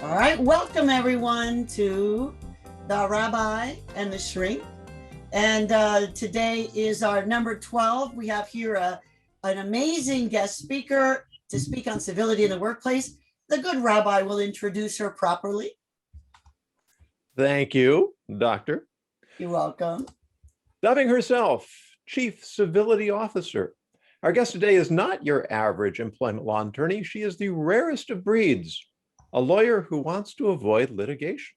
All right, welcome everyone to the Rabbi and the Shrink. And today is our number 12. We have here an amazing guest speaker to speak on civility in the workplace. The good Rabbi will introduce her properly. Thank you, Doctor. You're welcome. Dubbing herself Chief Civility Officer. Our guest today is not your average employment law attorney. She is the rarest of breeds, a lawyer who wants to avoid litigation.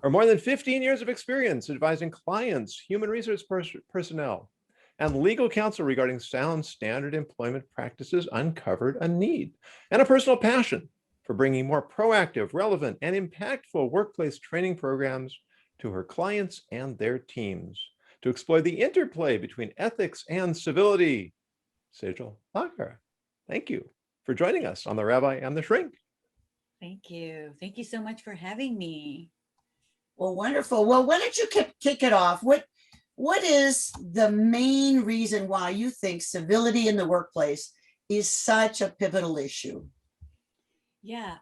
Her more than 15 years of experience advising clients, human resource personnel, and legal counsel regarding sound standard employment practices uncovered a need and a personal passion for bringing more proactive, relevant, and impactful workplace training programs to her clients and their teams to explore the interplay between ethics and civility. Sejal Thakkar, thank you for joining us on the Rabbi and the Shrink. Thank you. Thank you so much for having me. Well, wonderful. Well, why don't you kick it off? What is the main reason why you think civility in the workplace is such a pivotal issue? Yeah,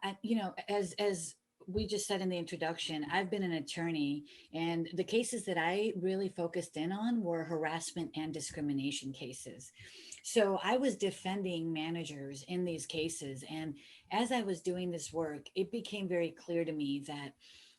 as we just said in the introduction, I've been an attorney, and the cases that I really focused in on were harassment and discrimination cases. So I was defending managers in these cases. And as I was doing this work, it became very clear to me that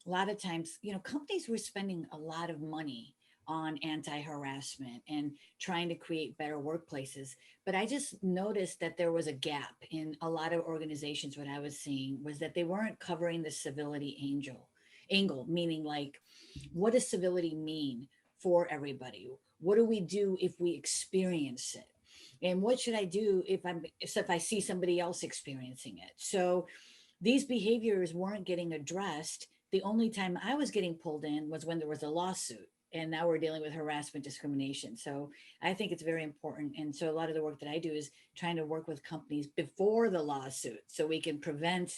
a lot of times, companies were spending a lot of money on anti-harassment and trying to create better workplaces. But I just noticed that there was a gap in a lot of organizations. What I was seeing was that they weren't covering the civility angle, meaning like, what does civility mean for everybody? What do we do if we experience it? And what should I do if I see somebody else experiencing it? So these behaviors weren't getting addressed. The only time I was getting pulled in was when there was a lawsuit. And now we're dealing with harassment, discrimination. So I think it's very important. And so a lot of the work that I do is trying to work with companies before the lawsuit so we can prevent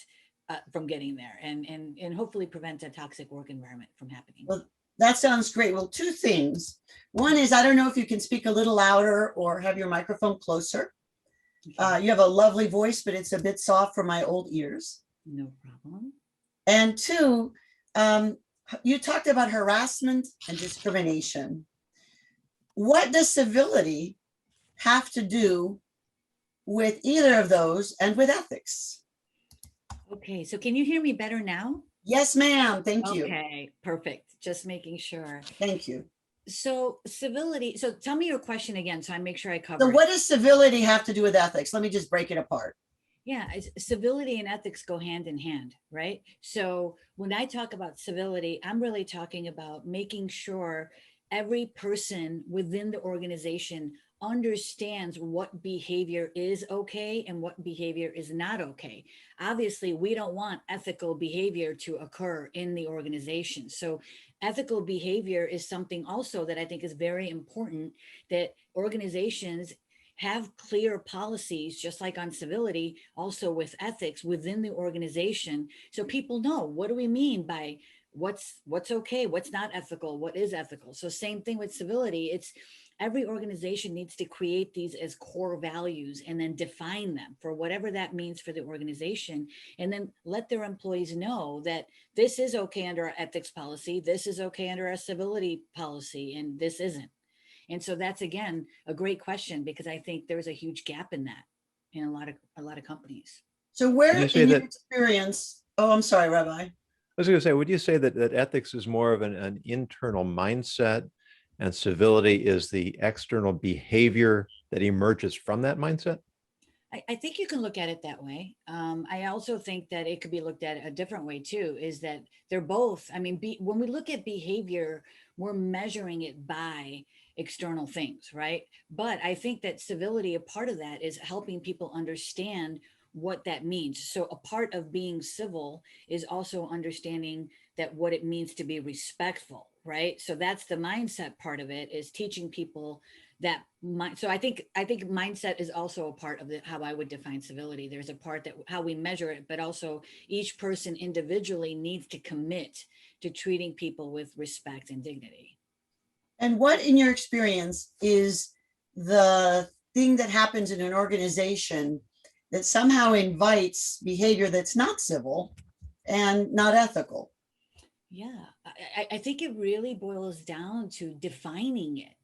from getting there and hopefully prevent a toxic work environment from happening. Well, that sounds great. Well, two things. One is, I don't know if you can speak a little louder or have your microphone closer. Okay. You have a lovely voice, but it's a bit soft for my old ears. No problem. And two, you talked about harassment and discrimination. What does civility have to do with either of those and with ethics? Okay, so can you hear me better now? Yes, ma'am. Thank you. Okay, perfect. Just making sure. Thank you. So civility, so tell me your question again so I make sure I cover So it. what does civility have to do with ethics? Let me just break it apart. Yeah, civility and ethics go hand in hand, right? So when I talk about civility, I'm really talking about making sure every person within the organization understands what behavior is okay and what behavior is not okay. Obviously, we don't want ethical behavior to occur in the organization. So ethical behavior is something also that I think is very important, that organizations have clear policies, just like on civility, also with ethics within the organization. So people know, what do we mean by what's okay, what's not ethical, what is ethical. So same thing with civility. It's every organization needs to create these as core values and then define them for whatever that means for the organization. And then let their employees know that this is okay under our ethics policy, this is okay under our civility policy, and this isn't. And so that's, again, a great question, because I think there's a huge gap in that in a lot of companies. So where in your experience, oh, I'm sorry, Rabbi. I was going to say, would you say that ethics is more of an internal mindset and civility is the external behavior that emerges from that mindset? I think you can look at it that way. I also think that it could be looked at a different way too, is that they're both, I mean, when we look at behavior, we're measuring it by external things, right? But I think that civility, a part of that is helping people understand what that means. So a part of being civil is also understanding that what it means to be respectful, right? So that's the mindset part of it, is teaching people that. So I think mindset is also a part of how I would define civility. There's a part that how we measure it, but also each person individually needs to commit to treating people with respect and dignity. And what, in your experience, is the thing that happens in an organization that somehow invites behavior that's not civil and not ethical. Yeah, I think it really boils down to defining it.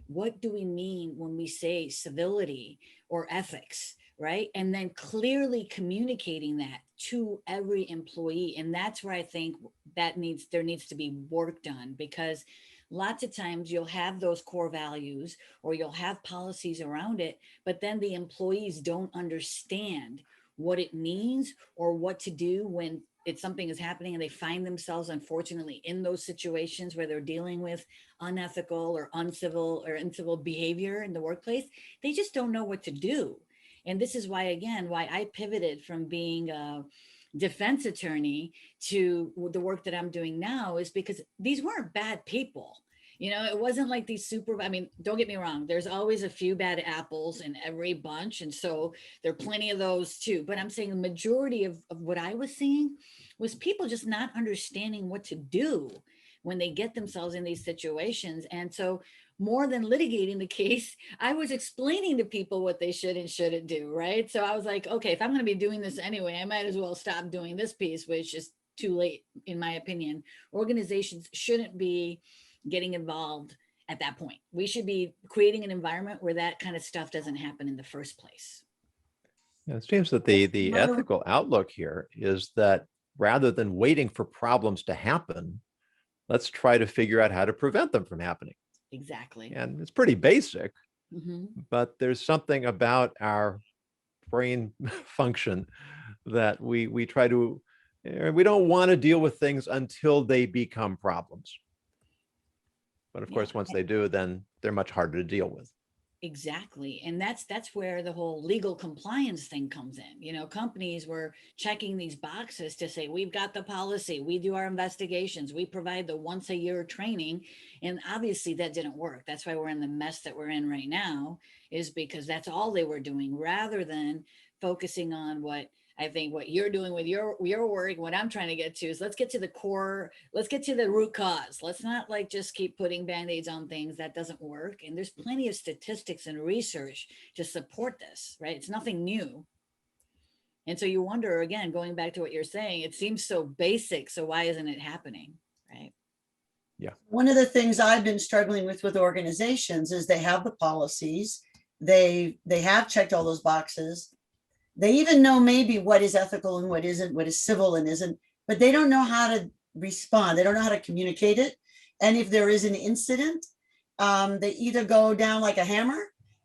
What do we mean when we say civility or ethics, right? And then clearly communicating that to every employee. And that's where I think there needs to be work done, because lots of times you'll have those core values or you'll have policies around it, but then the employees don't understand what it means or what to do when it's something is happening and they find themselves unfortunately in those situations where they're dealing with unethical or uncivil behavior in the workplace. They just don't know what to do. And this is why, again, why I pivoted from being a defense attorney to the work that I'm doing now, is because these weren't bad people. You know, it wasn't like these super, I mean, don't get me wrong, there's always a few bad apples in every bunch. And so there are plenty of those too. But I'm saying the majority of what I was seeing was people just not understanding what to do when they get themselves in these situations. And so more than litigating the case, I was explaining to people what they should and shouldn't do, right? So I was like, okay, if I'm going to be doing this anyway, I might as well stop doing this piece, which is too late, in my opinion. Organizations shouldn't be getting involved at that point. We should be creating an environment where that kind of stuff doesn't happen in the first place. Yeah, it seems that the ethical outlook here is that rather than waiting for problems to happen, let's try to figure out how to prevent them from happening. Exactly. And it's pretty basic, Mm-hmm. but there's something about our brain function that we try to, we don't want to deal with things until they become problems. But of course, once they do, then they're much harder to deal with. Exactly. And that's where the whole legal compliance thing comes in. You know, companies were checking these boxes to say, we've got the policy, we do our investigations, we provide the once a year training. And obviously that didn't work. That's why we're in the mess that we're in right now, is because that's all they were doing, rather than focusing on what I think what you're doing with your work. What I'm trying to get to is, let's get to the core, let's get to the root cause. Let's not like just keep putting band-aids on things. That doesn't work. And there's plenty of statistics and research to support this, right? It's nothing new. And so you wonder, again, going back to what you're saying, it seems so basic. So why isn't it happening? Right. Yeah. One of the things I've been struggling with organizations is they have the policies, they have checked all those boxes. They even know maybe what is ethical and what isn't, what is civil and isn't, but they don't know how to respond. They don't know how to communicate it. And if there is an incident, they either go down like a hammer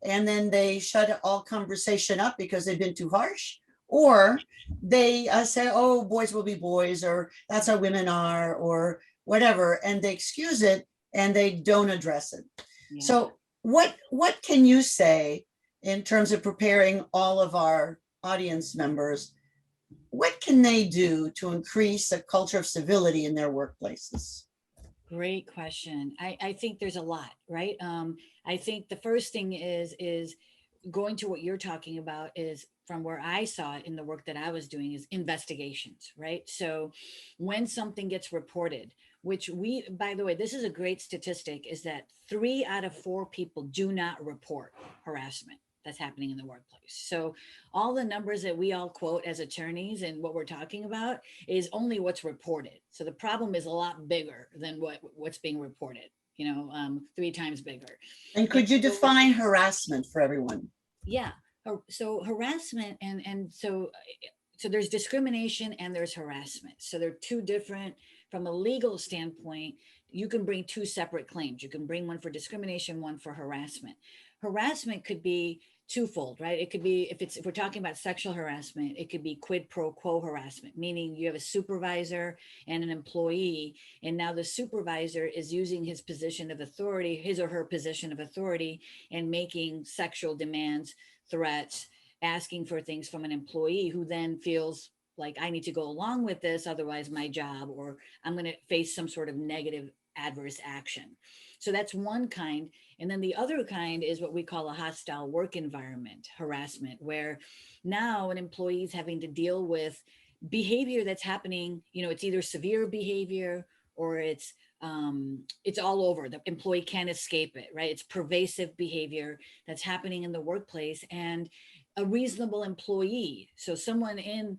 and then they shut all conversation up because they've been too harsh, or they say, oh, boys will be boys, or that's how women are, or whatever, and they excuse it and they don't address it. Yeah. So what can you say in terms of preparing all of our audience members? What can they do to increase a culture of civility in their workplaces? Great question. I think there's a lot, right? I think the first thing is going to what you're talking about, is from where I saw it in the work that I was doing, is investigations, right? So when something gets reported, which we, by the way, this is a great statistic, is that 3 out of 4 people do not report harassment that's happening in the workplace. So all the numbers that we all quote as attorneys and what we're talking about is only what's reported. So the problem is a lot bigger than what's being reported, 3 times bigger. And could you define harassment for everyone? Yeah. So harassment and so there's discrimination and there's harassment. So they're 2 different, from a legal standpoint, you can bring 2 separate claims. You can bring one for discrimination, one for harassment. Harassment could be twofold, right? It could be, if we're talking about sexual harassment, it could be quid pro quo harassment, meaning you have a supervisor and an employee, and now the supervisor is using his position of authority, his or her position of authority, and making sexual demands, threats, asking for things from an employee, who then feels like, I need to go along with this, otherwise my job, or I'm going to face some sort of negative adverse action. So that's one kind. And then the other kind is what we call a hostile work environment harassment, where now an employee is having to deal with behavior that's happening. It's either severe behavior or it's all over. The employee can't escape it, right? It's pervasive behavior that's happening in the workplace. And a reasonable employee, so someone in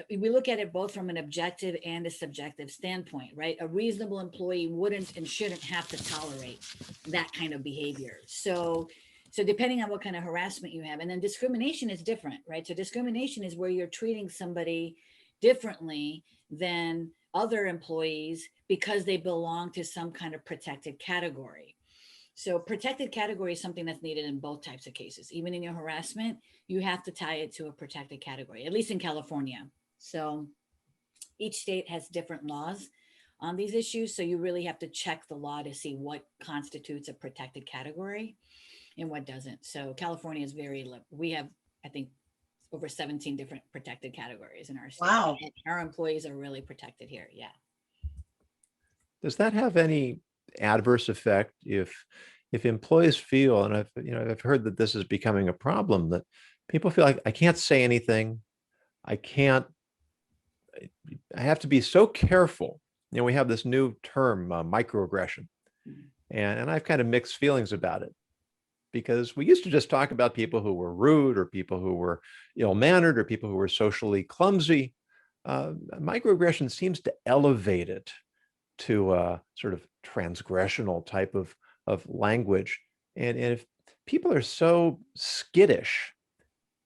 we look at it both from an objective and a subjective standpoint, right? A reasonable employee wouldn't and shouldn't have to tolerate that kind of behavior. So depending on what kind of harassment you have, and then discrimination is different, right? So discrimination is where you're treating somebody differently than other employees because they belong to some kind of protected category. So protected category is something that's needed in both types of cases. Even in your harassment, you have to tie it to a protected category, at least in California. So each state has different laws on these issues. So you really have to check the law to see what constitutes a protected category and what doesn't. So California is we have, I think, over 17 different protected categories in our state. Wow. Our employees are really protected here. Yeah. Does that have any adverse effect if employees feel, and I've heard that this is becoming a problem, that people feel like I can't say anything, I have to be so careful. We have this new term, microaggression, and I've kind of mixed feelings about it, because we used to just talk about people who were rude or people who were ill-mannered or people who were socially clumsy. Microaggression seems to elevate it to a sort of transgressional type of language. And if people are so skittish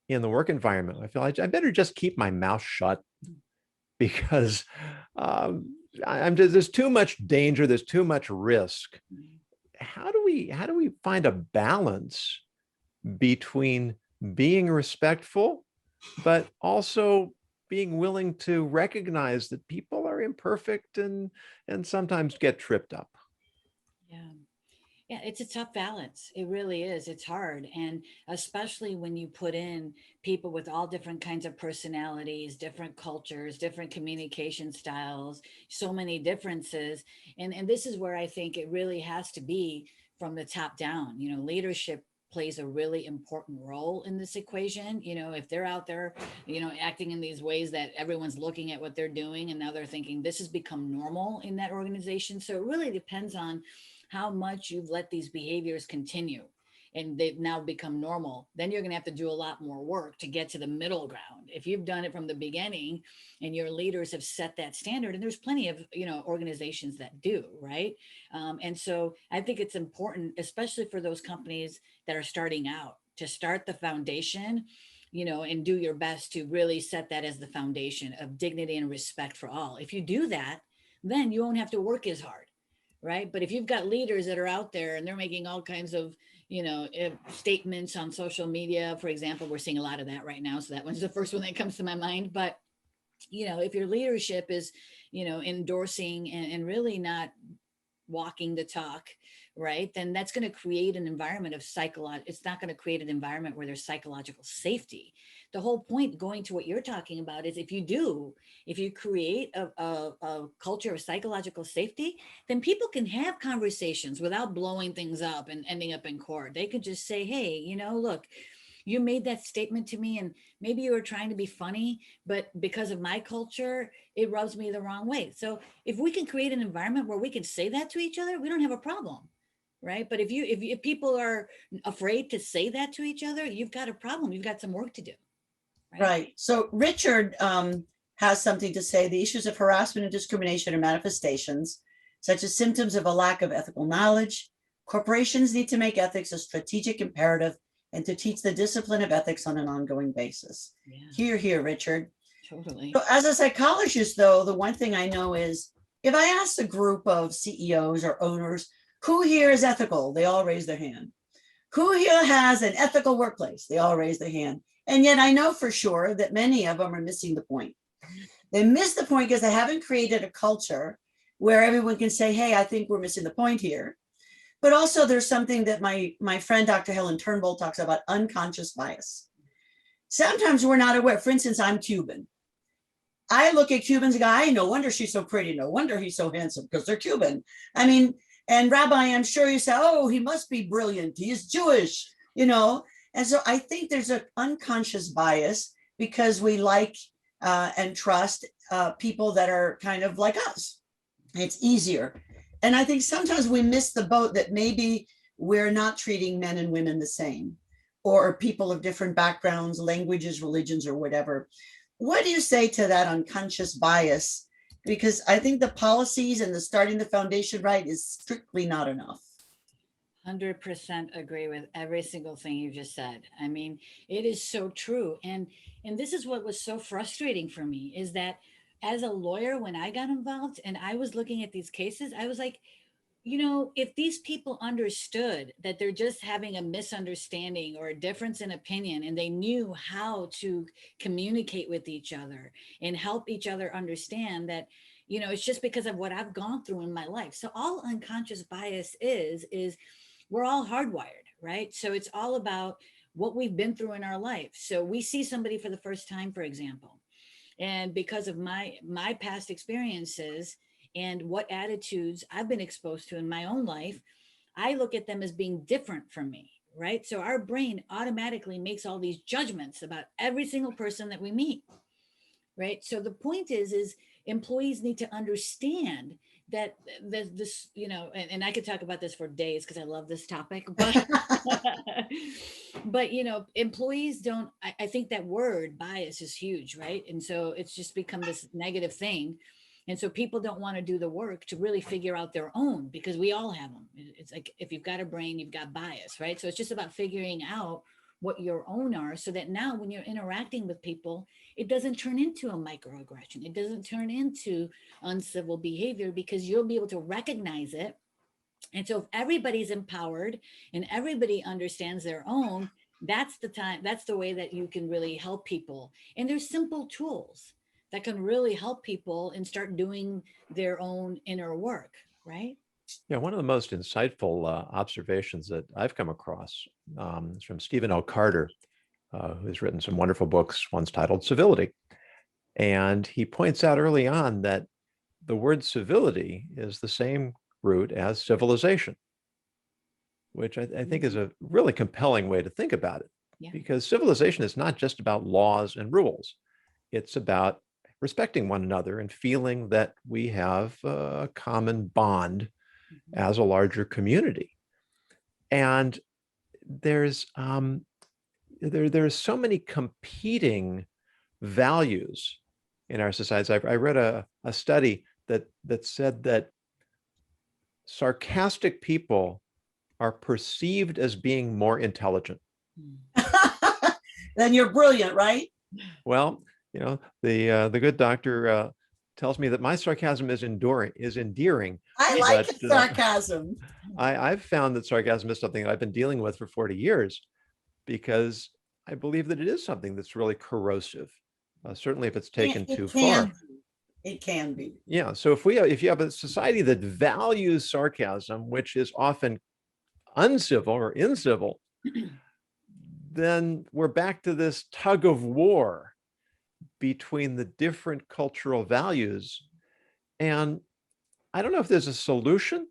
in the work environment, I feel like I better just keep my mouth shut, because there's too much danger, there's too much risk. How do we find a balance between being respectful, but also being willing to recognize that people are imperfect and sometimes get tripped up? Yeah, it's a tough balance. It really is. It's hard. And especially when you put in people with all different kinds of personalities, different cultures, different communication styles, so many differences. And this is where I think it really has to be from the top down. Leadership plays a really important role in this equation. If they're out there, acting in these ways that everyone's looking at what they're doing, and now they're thinking this has become normal in that organization. So it really depends on how much you've let these behaviors continue and they've now become normal. Then you're going to have to do a lot more work to get to the middle ground. If you've done it from the beginning and your leaders have set that standard, and there's plenty of, organizations that do, right? And so I think it's important, especially for those companies that are starting out, to start the foundation, and do your best to really set that as the foundation of dignity and respect for all. If you do that, then you won't have to work as hard. Right. But if you've got leaders that are out there and they're making all kinds of, statements on social media, for example, we're seeing a lot of that right now. So that one's the first one that comes to my mind. But, if your leadership is, endorsing and really not walking the talk, right, then that's going to create an environment of it's not going to create an environment where there's psychological safety. The whole point, going to what you're talking about, is if you create a culture of psychological safety, then people can have conversations without blowing things up and ending up in court. They could just say, hey, look, you made that statement to me and maybe you were trying to be funny, but because of my culture, it rubs me the wrong way. So if we can create an environment where we can say that to each other, we don't have a problem. Right. But if people are afraid to say that to each other, you've got a problem. You've got some work to do. Right. So Richard has something to say. The issues of harassment and discrimination are manifestations such as symptoms of a lack of ethical knowledge. Corporations need to make ethics a strategic imperative and to teach the discipline of ethics on an ongoing basis. Yeah. Hear, Richard. Totally. So as a psychologist, though, the one thing I know is if I ask a group of CEOs or owners, who here is ethical? They all raise their hand. Who here has an ethical workplace? They all raise their hand. And yet I know for sure that many of them are missing the point. They miss the point because they haven't created a culture where everyone can say, hey, I think we're missing the point here. But also there's something that my friend, Dr. Helen Turnbull, talks about, unconscious bias. Sometimes we're not aware. For instance, I'm Cuban. I look at Cubans and go, no wonder she's so pretty. No wonder he's so handsome, because they're Cuban. I mean, and Rabbi, I'm sure you say, oh, he must be brilliant. He is Jewish, And so I think there's an unconscious bias because we like and trust people that are kind of like us. It's easier. And I think sometimes we miss the boat that maybe we're not treating men and women the same, or people of different backgrounds, languages, religions, or whatever. what do you say to that unconscious bias? Because I think the policies and the starting the foundation right is strictly not enough. 100% agree with every single thing you just said. I mean, it is so true. And this is what was so frustrating for me is that as a lawyer, when I got involved and I was looking at these cases, I was like, if these people understood that they're just having a misunderstanding or a difference in opinion, and they knew how to communicate with each other and help each other understand that, it's just because of what I've gone through in my life. So all unconscious bias is we're all hardwired, right? So it's all about what we've been through in our life. So we see somebody for the first time, for example, and because of my past experiences and what attitudes I've been exposed to in my own life, I look at them as being different from me, right? So our brain automatically makes all these judgments about every single person that we meet, right? So the point is employees need to understand that this, and I could talk about this for days because I love this topic, but but employees don't, I think that word bias is huge, right? And so it's just become this negative thing. And so people don't want to do the work to really figure out their own, because we all have them. It's like, if you've got a brain, you've got bias, right? So it's just about figuring out what your own are, so that now when you're interacting with people, it doesn't turn into a microaggression. It doesn't turn into uncivil behavior, because you'll be able to recognize it. And so if everybody's empowered and everybody understands their own, that's the time, that's the way that you can really help people. And there's simple tools that can really help people and start doing their own inner work, right? Yeah, one of the most insightful observations that I've come across is from Stephen L. Carter, who's written some wonderful books, one's titled Civility. And he points out early on that the word civility is the same root as civilization, which I think is a really compelling way to think about it. Yeah. Because civilization is not just about laws and rules. It's about respecting one another and feeling that we have a common bond as a larger community. And there's so many competing values in our societies. I read a study that said that sarcastic people are perceived as being more intelligent. Then you're brilliant, right? Well, the good doctor tells me that my sarcasm is endearing. I like sarcasm. I've found that sarcasm is something that I've been dealing with for 40 years, because I believe that it is something that's really corrosive, certainly if it's taken too far. It can be. Yeah. So if you have a society that values sarcasm, which is often uncivil or incivil, then we're back to this tug of war between the different cultural values. And I don't know if there's a solution,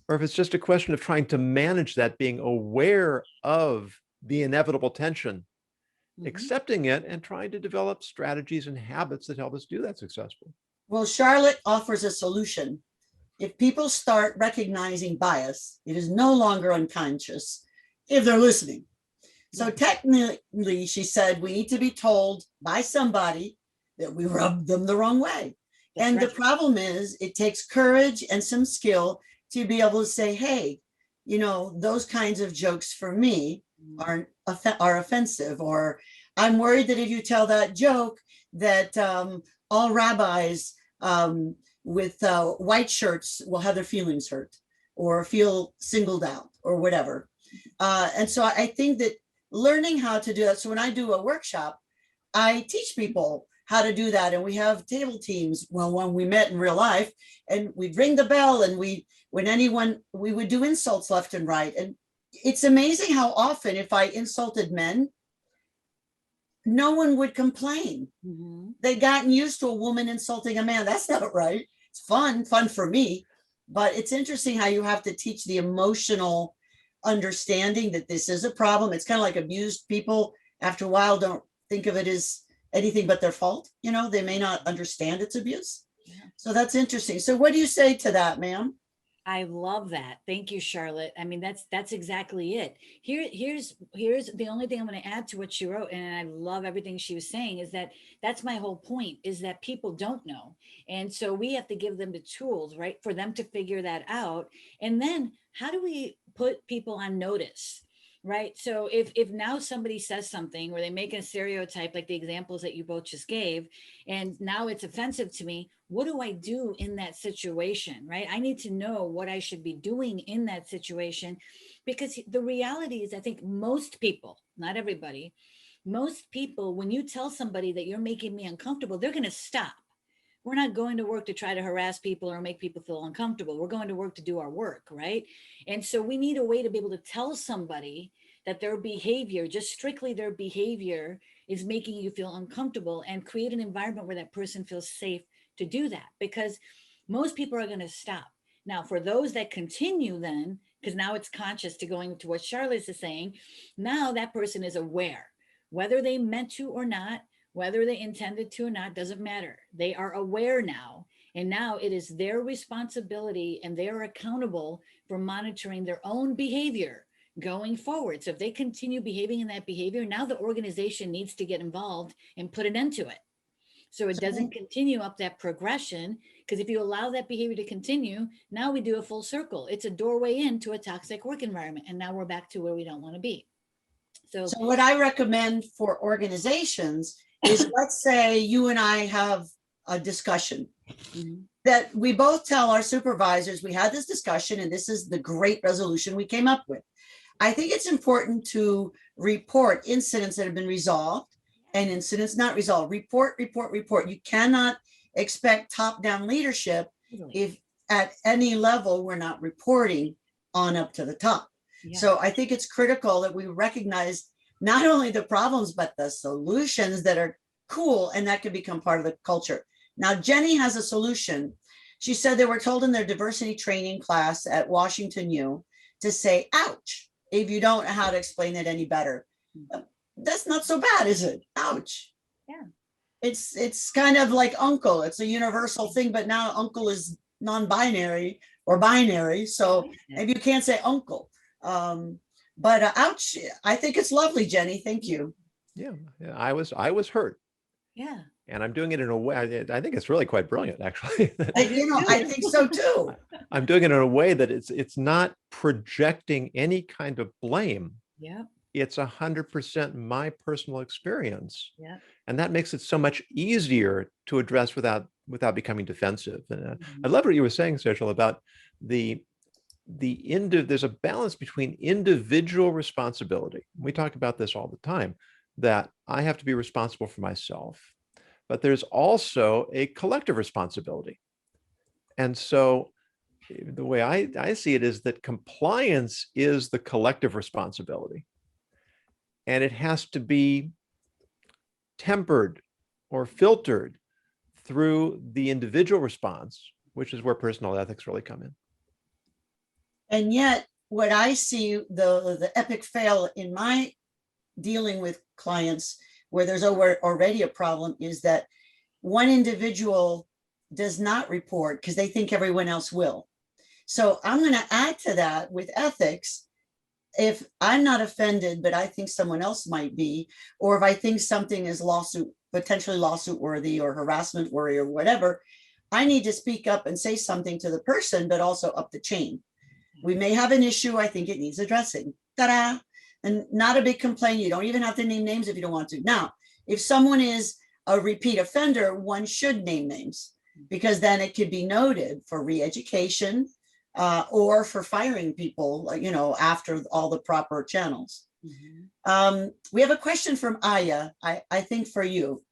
or if it's just a question of trying to manage that, being aware of the inevitable tension, accepting it, and trying to develop strategies and habits that help us do that successfully. Well, Charlotte offers a solution. If people start recognizing bias, it is no longer unconscious if they're listening. So technically, she said, we need to be told by somebody that we rubbed them the wrong way. And the problem is, it takes courage and some skill to be able to say, hey, those kinds of jokes for me are offensive, or I'm worried that if you tell that joke that all rabbis with white shirts will have their feelings hurt or feel singled out or whatever. And so I think that learning how to do that. So when I do a workshop, I teach people how to do that. And we have table teams. Well, when we met in real life, and we'd ring the bell, and we would do insults left and right. And it's amazing how often, if I insulted men, no one would complain. They'd gotten used to a woman insulting a man. That's not right. It's fun for me. But it's interesting how you have to teach the emotional understanding that this is a problem. It's kind of like abused people after a while don't think of it as anything but their fault. They may not understand it's abuse. So that's interesting. So what do you say to that, ma'am? I love that. Thank you, Charlotte. I mean, that's exactly it. Here's the only thing I'm going to add to what she wrote, and I love everything she was saying, is that that's my whole point, is that people don't know. And so we have to give them the tools, right, for them to figure that out. And then how do we put people on notice? Right. So if now somebody says something or they make a stereotype, like the examples that you both just gave, and now it's offensive to me, what do I do in that situation? Right. I need to know what I should be doing in that situation, because the reality is, I think most people, not everybody, most people, when you tell somebody that you're making me uncomfortable, they're going to stop. We're not going to work to try to harass people or make people feel uncomfortable. We're going to work to do our work, right? And so we need a way to be able to tell somebody that their behavior, just strictly their behavior, is making you feel uncomfortable, and create an environment where that person feels safe to do that, because most people are going to stop. Now, for those that continue, then, because now it's conscious, to going to what Charlotte is saying, now that person is aware, whether they meant to or not, whether they intended to or not, doesn't matter. They are aware now. And now it is their responsibility, and they're accountable for monitoring their own behavior going forward. So if they continue behaving in that behavior, now the organization needs to get involved and put an end to it, so it doesn't continue up that progression. Because if you allow that behavior to continue, now we do a full circle. It's a doorway into a toxic work environment. And now we're back to where we don't want to be. So what I recommend for organizations is, let's say you and I have a discussion that we both tell our supervisors, we had this discussion and this is the great resolution we came up with. I think it's important to report incidents that have been resolved and incidents not resolved. Report. You cannot expect top-down leadership if at any level we're not reporting on up to the top. Yeah. So I think it's critical that we recognize not only the problems, but the solutions that are cool and that can become part of the culture. Now, Jenny has a solution. She said they were told in their diversity training class at Washington U to say, ouch, if you don't know how to explain it any better. That's not so bad, is it? Ouch. Yeah. It's kind of like uncle. It's a universal thing, but now uncle is non-binary or binary. So maybe you can't say uncle. But ouch, I think it's lovely, Jenny. Thank you. Yeah, I was hurt. Yeah. And I'm doing it in a way, I think it's really quite brilliant, actually. I think so too. I'm doing it in a way that it's not projecting any kind of blame. Yeah. It's 100% my personal experience. Yeah. And that makes it so much easier to address without becoming defensive. And I love what you were saying, Sejal, about there's a balance between individual responsibility. We talk about this all the time, that I have to be responsible for myself, but there's also a collective responsibility. And so the way I see it is that compliance is the collective responsibility, and it has to be tempered or filtered through the individual response, which is where personal ethics really come in. And yet what I see, the epic fail in my dealing with clients where there's already a problem, is that one individual does not report because they think everyone else will. So I'm going to add to that with ethics. If I'm not offended, but I think someone else might be, or if I think something is potentially lawsuit worthy or harassment worthy or whatever, I need to speak up and say something to the person, but also up the chain. We may have an issue. I think it needs addressing. Ta-da! And not a big complaint. You don't even have to name names if you don't want to. Now, if someone is a repeat offender, one should name names, because then it could be noted for re-education or for firing people, after all the proper channels. We have a question from Aya, I think for you.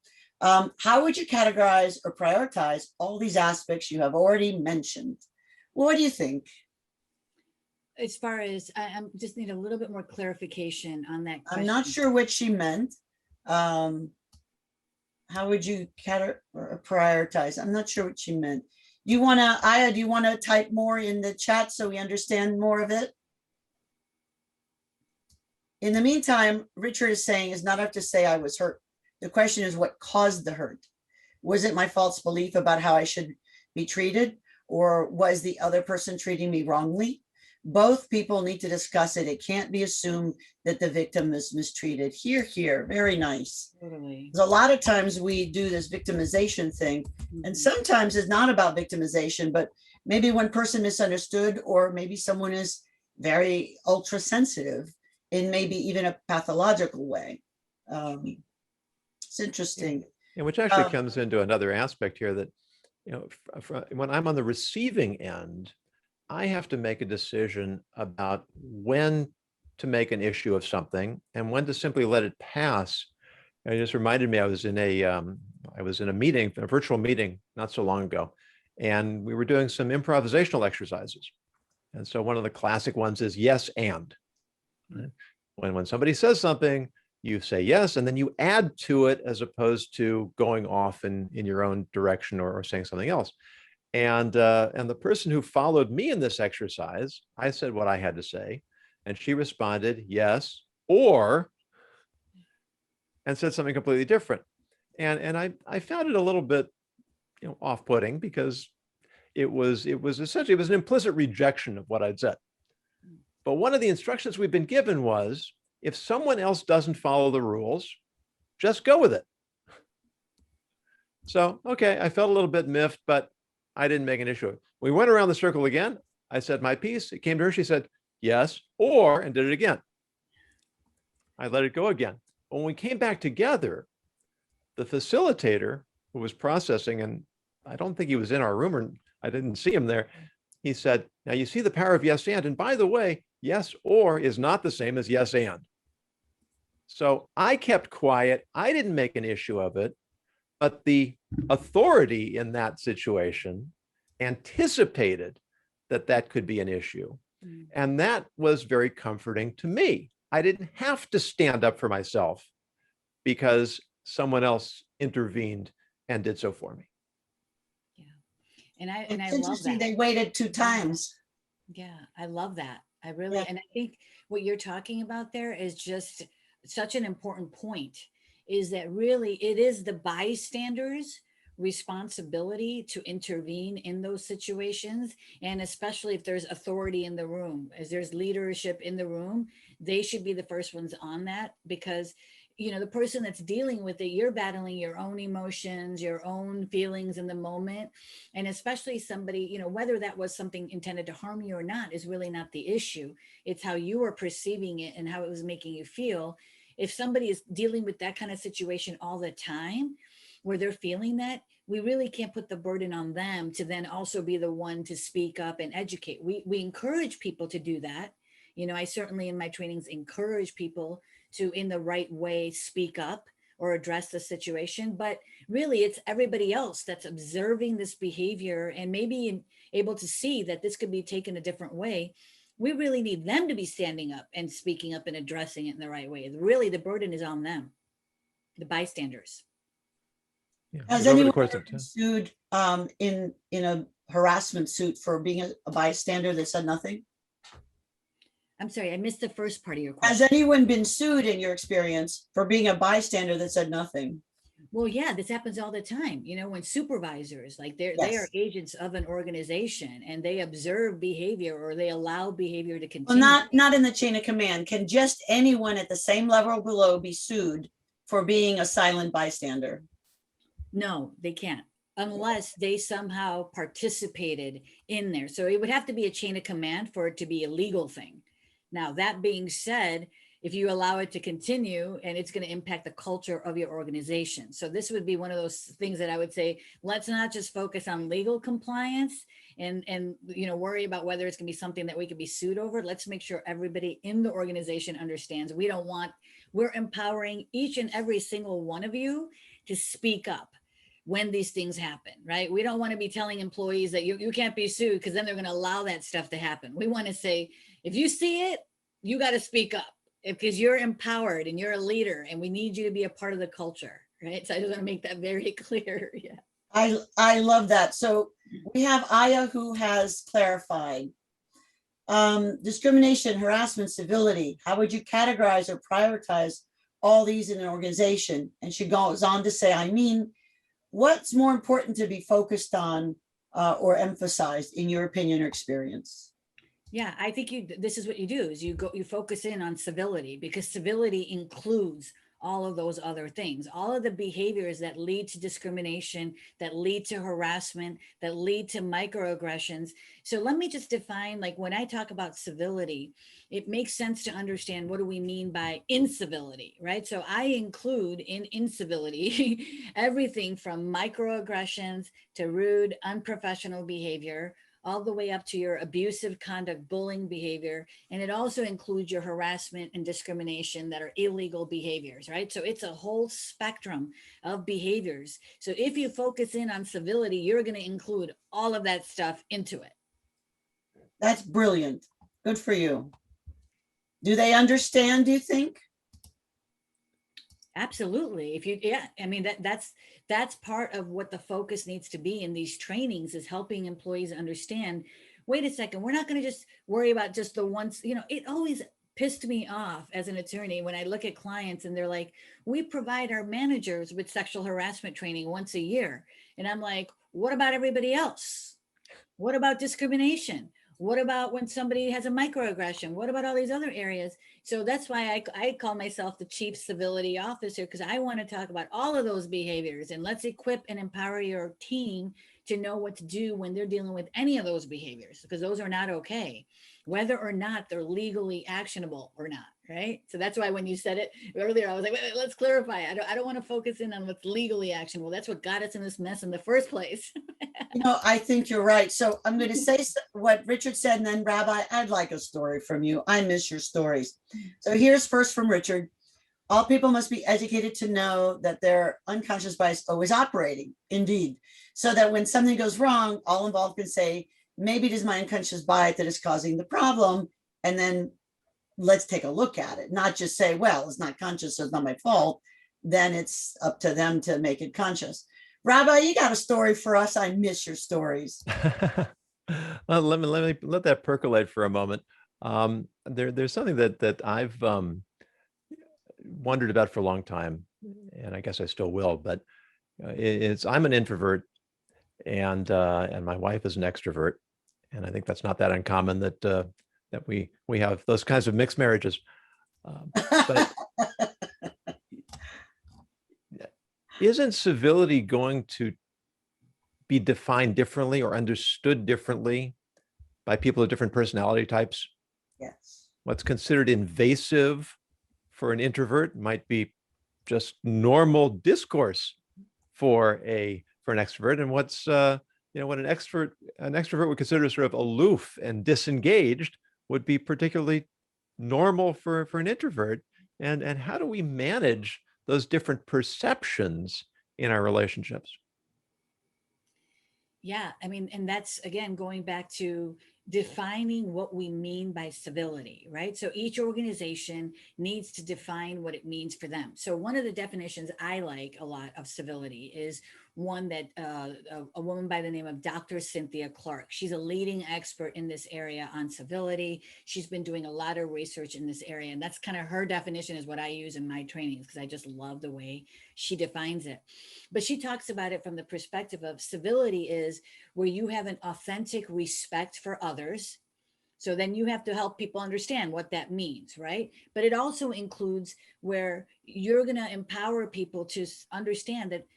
How would you categorize or prioritize all these aspects you have already mentioned? What do you think? As far as, I just need a little bit more clarification on that question. I'm not sure what she meant. How would you prioritize? I'm not sure what she meant. Aya, do you want to type more in the chat so we understand more of it? In the meantime, Richard is saying it's not enough to say I was hurt. The question is what caused the hurt? Was it my false belief about how I should be treated? or was the other person treating me wrongly? Both people need to discuss it. It can't be assumed that the victim is mistreated. Here, very nice. Totally. A lot of times we do this victimization thing, and sometimes it's not about victimization, but maybe one person misunderstood, or maybe someone is very ultra sensitive in maybe even a pathological way. It's interesting. And which actually comes into another aspect here that, when I'm on the receiving end, I have to make a decision about when to make an issue of something and when to simply let it pass. It just reminded me, I was in a meeting, a virtual meeting not so long ago, and we were doing some improvisational exercises. And so one of the classic ones is yes and. When somebody says something, you say yes, and then you add to it as opposed to going off in your own direction or saying something else. And the person who followed me in this exercise, I said what I had to say, and she responded yes, or, and said something completely different. And I found it a little bit, off-putting, because it was essentially, it was an implicit rejection of what I'd said. But one of the instructions we've been given was, if someone else doesn't follow the rules, just go with it. So, okay, I felt a little bit miffed, but I didn't make an issue of it. We went around the circle again. I said my piece. It came to her. She said, yes, or, and did it again. I let it go again. When we came back together, the facilitator who was processing, and I don't think he was in our room, or I didn't see him there. He said, now you see the power of yes and by the way, yes or is not the same as yes and. So I kept quiet. I didn't make an issue of it, but the authority in that situation anticipated that could be an issue. And that was very comforting to me. I didn't have to stand up for myself because someone else intervened and did so for me. Yeah. And I love that. They waited 2 times. Yeah, I love that. I really, Yeah. and I think what you're talking about there is just such an important point, is that really it is the bystanders' responsibility to intervene in those situations. And especially if there's authority in the room, as there's leadership in the room, they should be the first ones on that, because the person that's dealing with it, you're battling your own emotions, your own feelings in the moment. And especially somebody, whether that was something intended to harm you or not is really not the issue. It's how you were perceiving it and how it was making you feel. If somebody is dealing with that kind of situation all the time, where they're feeling that, we really can't put the burden on them to then also be the one to speak up and educate. We encourage people to do that. I certainly in my trainings encourage people to, in the right way, speak up or address the situation. But really, it's everybody else that's observing this behavior and maybe able to see that this could be taken a different way. We really need them to be standing up and speaking up and addressing it in the right way. Really, the burden is on them, the bystanders. Yeah. Has anyone been sued in a harassment suit for being a bystander that said nothing? I'm sorry, I missed the first part of your question. Has anyone been sued in your experience for being a bystander that said nothing? Well, yeah, this happens all the time. When supervisors, like they are agents of an organization and they observe behavior or they allow behavior to continue. Well, not in the chain of command. Can just anyone at the same level below be sued for being a silent bystander? No, they can't, unless they somehow participated in there. So it would have to be a chain of command for it to be a legal thing. Now, that being said, if you allow it to continue, and it's going to impact the culture of your organization. So this would be one of those things that I would say, let's not just focus on legal compliance and worry about whether it's going to be something that we could be sued over. Let's make sure everybody in the organization understands we're empowering each and every single one of you to speak up when these things happen, right? We don't want to be telling employees that you can't be sued, because then they're going to allow that stuff to happen. We want to say, if you see it, you got to speak up, because you're empowered and you're a leader and we need you to be a part of the culture, right? So I just want to make that very clear. Yeah. I love that. So we have Aya who has clarified. Discrimination, harassment, civility. How would you categorize or prioritize all these in an organization? And she goes on to say, what's more important to be focused on or emphasized in your opinion or experience? Yeah, I think this is what you do is you focus in on civility, because civility includes all of those other things, all of the behaviors that lead to discrimination, that lead to harassment, that lead to microaggressions. So let me just define, like when I talk about civility, it makes sense to understand what do we mean by incivility, right? So I include in incivility everything from microaggressions to rude, unprofessional behavior, all the way up to your abusive conduct, bullying behavior. And it also includes your harassment and discrimination that are illegal behaviors, right? So it's a whole spectrum of behaviors. So if you focus in on civility, you're going to include all of that stuff into it. That's brilliant. Good for you. Do they understand, do you think? Absolutely. I mean, that's part of what the focus needs to be in these trainings, is helping employees understand, wait a second, we're not going to just worry about just the ones, it always pissed me off as an attorney when I look at clients and they're like, we provide our managers with sexual harassment training once a year. And I'm like, what about everybody else? What about discrimination? What about when somebody has a microaggression? What about all these other areas? So that's why I call myself the chief civility officer, because I want to talk about all of those behaviors, and let's equip and empower your team to know what to do when they're dealing with any of those behaviors, because those are not okay, whether or not they're legally actionable or not, right? So that's why when you said it earlier, I was like, wait, let's clarify. I don't want to focus in on what's legally actionable. That's what got us in this mess in the first place. I think you're right. So I'm going to say what Richard said, and then Rabbi, I'd like a story from you. I miss your stories. So here's first from Richard. All people must be educated to know that their unconscious bias is always operating, indeed, so that when something goes wrong, all involved can say, maybe it is my unconscious bias that is causing the problem, and then let's take a look at it, not just say, well, it's not conscious, so it's not my fault. Then it's up to them to make it conscious. Rabbi, you got a story for us? I miss your stories. Well, let that percolate for a moment. There's something that I've wondered about for a long time, and I guess I still will. But I'm an introvert, and my wife is an extrovert, and I think that's not that uncommon that we have those kinds of mixed marriages. But isn't civility going to be defined differently or understood differently by people of different personality types? Yes. What's considered invasive for an introvert might be just normal discourse for an extrovert, and what's what an extrovert would consider sort of aloof and disengaged would be particularly normal for an introvert. And how do we manage those different perceptions in our relationships? Yeah, I mean, and that's again going back to defining what we mean by civility, right? So each organization needs to define what it means for them. So one of the definitions I like a lot of civility is one that a woman by the name of Dr. Cynthia Clark. She's a leading expert in this area on civility. She's been doing a lot of research in this area, and that's kind of her definition is what I use in my trainings, because I just love the way she defines it. But she talks about it from the perspective of civility is where you have an authentic respect for others. So then you have to help people understand what that means, right? But it also includes where you're going to empower people to understand that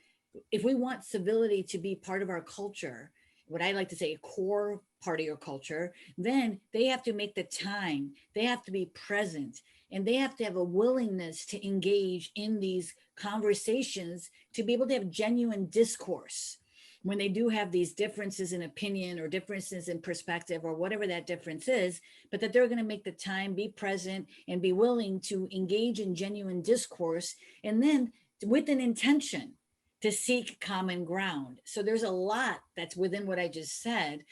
if we want civility to be part of our culture, what I like to say, a core part of your culture, then they have to make the time, they have to be present, and they have to have a willingness to engage in these conversations to be able to have genuine discourse when they do have these differences in opinion or differences in perspective or whatever that difference is, but that they're going to make the time, be present, and be willing to engage in genuine discourse, and then with an intention to seek common ground. So there's a lot that's within what I just said.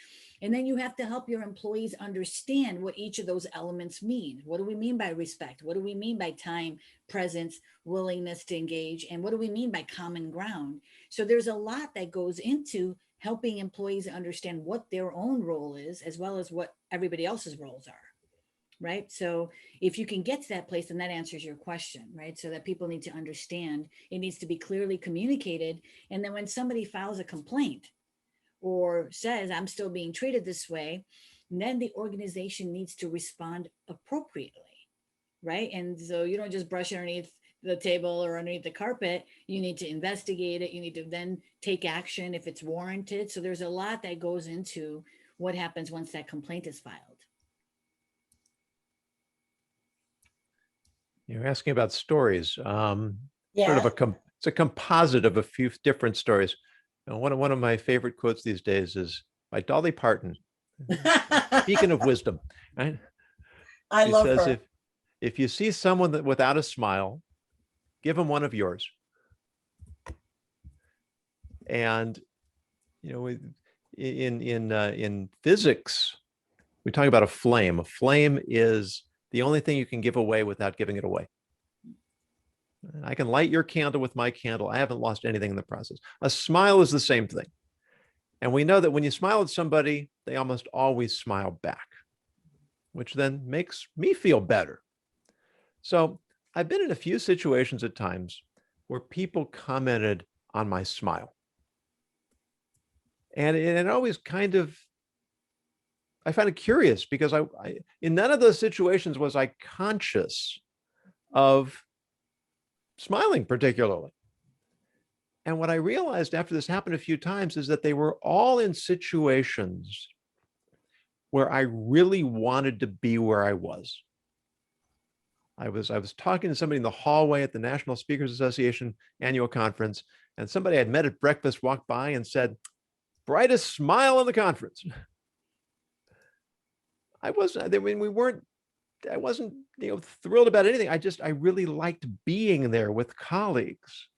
And then you have to help your employees understand what each of those elements mean. What do we mean by respect? What do we mean by time, presence, willingness to engage? And what do we mean by common ground? So there's a lot that goes into helping employees understand what their own role is, as well as what everybody else's roles are. Right. So if you can get to that place, then that answers your question, right? So that people need to understand, it needs to be clearly communicated. And then when somebody files a complaint, or says, I'm still being treated this way, then the organization needs to respond appropriately, right? And so you don't just brush underneath the table or underneath the carpet. You need to investigate it. You need to then take action if it's warranted. So there's a lot that goes into what happens once that complaint is filed. You're asking about stories. Sort of Yeah. it's a composite of a few different stories. And one of my favorite quotes these days is by Dolly Parton. Speaking of wisdom, right? I She love says, her. if you see someone that without a smile, give them one of yours. And in physics, we talk about a flame. A flame is the only thing you can give away without giving it away. I can light your candle with my candle. I haven't lost anything in the process. A smile is the same thing. And we know that when you smile at somebody, they almost always smile back, which then makes me feel better. So I've been in a few situations at times where people commented on my smile. And it always kind of, I find it curious because I in none of those situations was I conscious of smiling particularly. And what I realized after this happened a few times is that they were all in situations where I really wanted to be where I was. I was talking to somebody in the hallway at the National Speakers Association annual conference, and somebody I'd met at breakfast walked by and said, "Brightest smile in the conference." I wasn't thrilled about anything. I really liked being there with colleagues.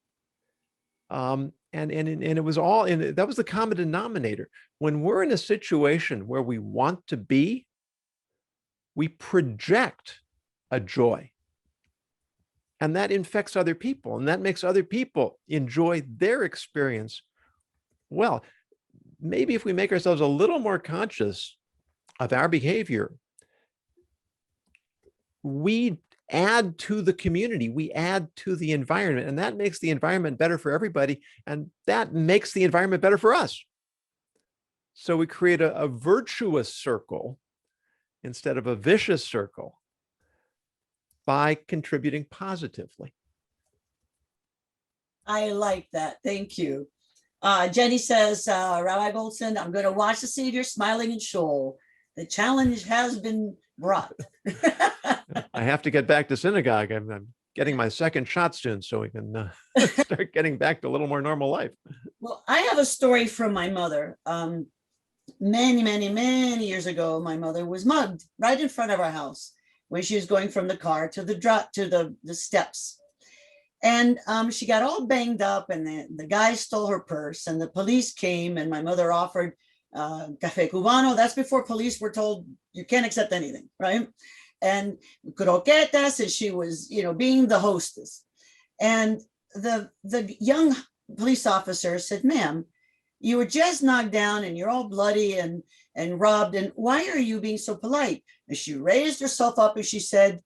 And it was all in, that was the common denominator. When we're in a situation where we want to be, we project a joy. And that infects other people, and that makes other people enjoy their experience. Well, maybe if we make ourselves a little more conscious of our behavior, we add to the community, we add to the environment, and that makes the environment better for everybody, and that makes the environment better for us. So we create a virtuous circle instead of a vicious circle by contributing positively. I like that. Thank you. Jenny says, Rabbi Goldson, I'm going to watch to see if you're smiling in shul. The challenge has been brought. I have to get back to synagogue. I'm getting my second shot soon so we can start getting back to a little more normal life. Well, I have a story from my mother. Many years ago, my mother was mugged right in front of our house when she was going from the car to the steps. And she got all banged up, and the guy stole her purse, and the police came, and my mother offered café cubano. That's before police were told you can't accept anything, right? And croquetas, and she was, being the hostess. And the young police officer said, "Ma'am, you were just knocked down and you're all bloody and robbed. And why are you being so polite?" And she raised herself up and she said,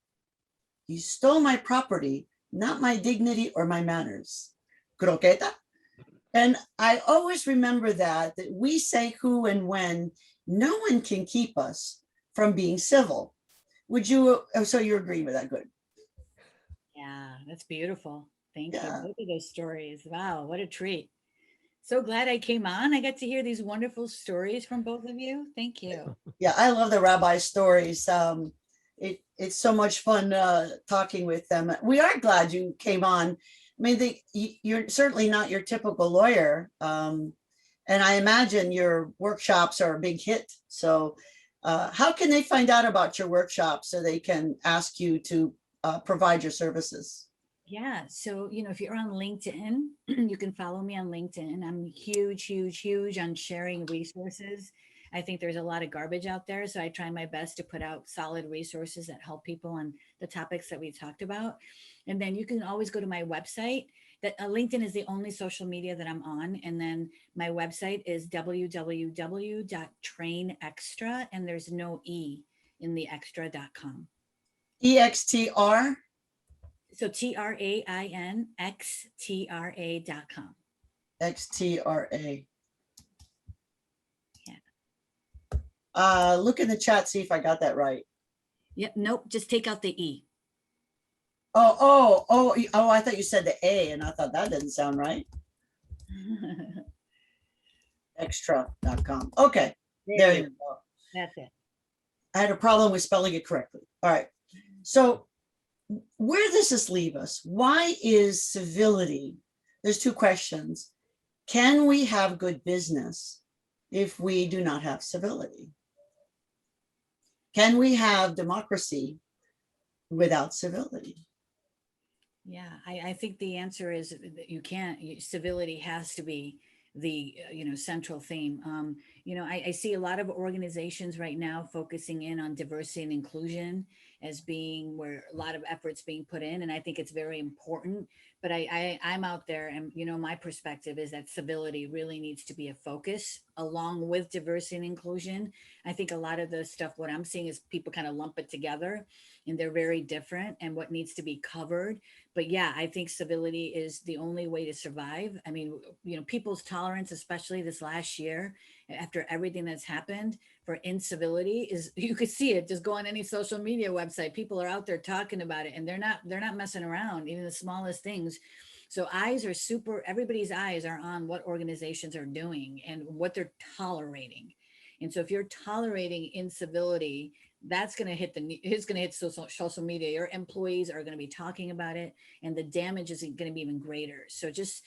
"You stole my property, not my dignity or my manners." Croqueta. And I always remember that we say who and when. No one can keep us from being civil. Would you, so you agree with that? Good. Yeah, that's beautiful. Thank you. Yeah. Both of those stories. Wow, what a treat. So glad I came on. I got to hear these wonderful stories from both of you. Thank you. Yeah, I love the rabbi stories. It's so much fun talking with them. We are glad you came on. I mean, you're certainly not your typical lawyer. And I imagine your workshops are a big hit. So how can they find out about your workshops so they can ask you to provide your services? Yeah. So, if you're on LinkedIn, you can follow me on LinkedIn. I'm huge on sharing resources. I think there's a lot of garbage out there. So I try my best to put out solid resources that help people on the topics that we talked about. And then you can always go to my website. That LinkedIn is the only social media that I'm on. And then my website is www.trainextra, and there's no E in the extra.com. EXTR? So TRAINXTRA.com. XTRA. Look in the chat, see if I got that right. Yep. Nope. Just take out the E. Oh, I thought you said the A, and I thought that didn't sound right. Extra.com. Okay, there you go. That's it. I had a problem with spelling it correctly. All right. So where does this leave us? Why is civility? There's two questions. Can we have good business if we do not have civility? Can we have democracy without civility? Yeah, I think the answer is that you can't. Civility has to be the central theme. I see a lot of organizations right now focusing in on diversity and inclusion as being where a lot of efforts being put in, and I think it's very important. But I'm out there, and my perspective is that civility really needs to be a focus along with diversity and inclusion. I think a lot of the stuff what I'm seeing is people kind of lump it together, and they're very different, and what needs to be covered. But yeah, I think civility is the only way to survive. I mean, people's tolerance, especially this last year, after everything that's happened for incivility, is you could see it. Just go on any social media website. People are out there talking about it, and they're not messing around, even the smallest things. So everybody's eyes are on what organizations are doing and what they're tolerating. And so if you're tolerating incivility, that's going to hit social media. Your employees are going to be talking about it, and the damage is going to be even greater. So just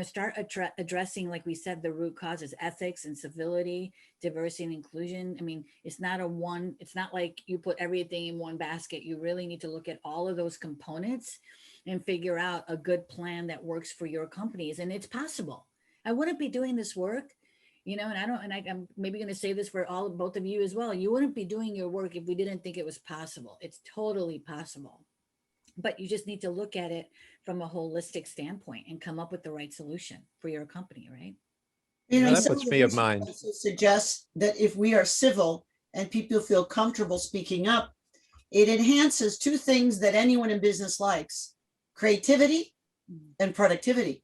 start addressing, like we said, the root causes: ethics and civility, diversity and inclusion. I mean, it's not like you put everything in one basket. You really need to look at all of those components and figure out a good plan that works for your companies. And it's possible. I wouldn't be doing this work, I'm maybe going to say this for both of you as well. You wouldn't be doing your work if we didn't think it was possible. It's totally possible. But you just need to look at it from a holistic standpoint and come up with the right solution for your company, right? That puts me of mind. Also suggests that if we are civil and people feel comfortable speaking up, it enhances two things that anyone in business likes: creativity and productivity.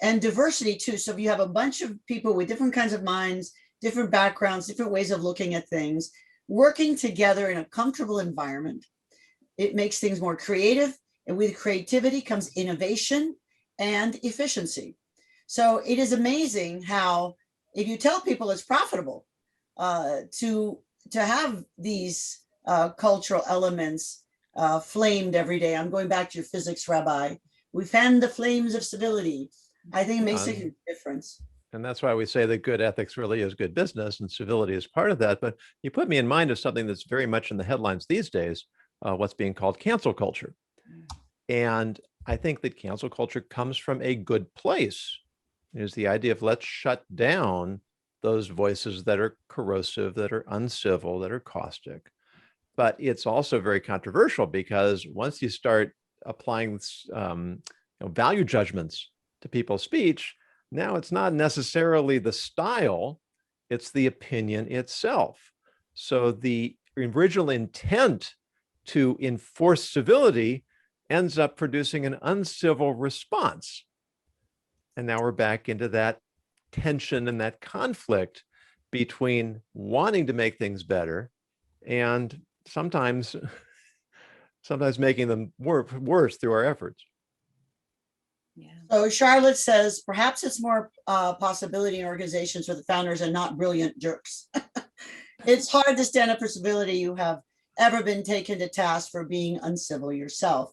And diversity too. So if you have a bunch of people with different kinds of minds, different backgrounds, different ways of looking at things, working together in a comfortable environment, it makes things more creative. And with creativity comes innovation and efficiency. So it is amazing how, if you tell people it's profitable to have these cultural elements flamed every day. I'm going back to your physics, Rabbi. We fan the flames of civility. I think it makes a huge difference. And that's why we say that good ethics really is good business, and civility is part of that. But you put me in mind of something that's very much in the headlines these days, what's being called cancel culture. And I think that cancel culture comes from a good place. It is the idea of let's shut down those voices that are corrosive, that are uncivil, that are caustic. But it's also very controversial, because once you start applying value judgments to people's speech, now it's not necessarily the style, it's the opinion itself. So the original intent to enforce civility ends up producing an uncivil response. And now we're back into that tension and that conflict between wanting to make things better and sometimes making them worse through our efforts. Yeah. So Charlotte says, perhaps it's more possibility in organizations where the founders are not brilliant jerks. It's hard to stand up for civility. You have ever been taken to task for being uncivil yourself?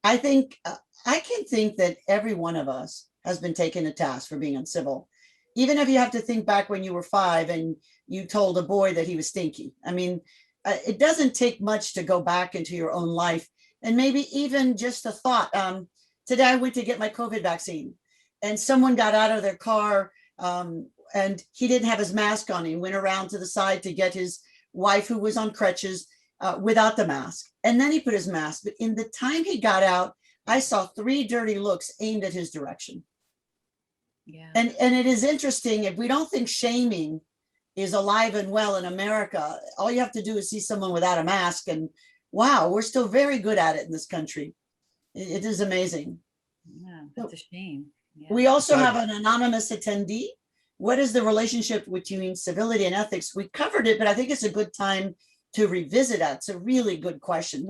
I think I can think that every one of us has been taken to task for being uncivil. Even if you have to think back when you were 5 and you told a boy that he was stinky. I mean, it doesn't take much to go back into your own life, and maybe even just a thought. Today I went to get my COVID vaccine, and someone got out of their car and he didn't have his mask on. He went around to the side to get his wife, who was on crutches, without the mask. And then he put his mask. But in the time he got out, I saw 3 dirty looks aimed at his direction. Yeah. And it is interesting, if we don't think shaming is alive and well in America, all you have to do is see someone without a mask, and wow, we're still very good at it in this country. It is amazing. Yeah, that's a shame. Yeah. We also have an anonymous attendee what is the relationship between civility and ethics? We covered it, but I think it's a good time to revisit that. It's a really good question.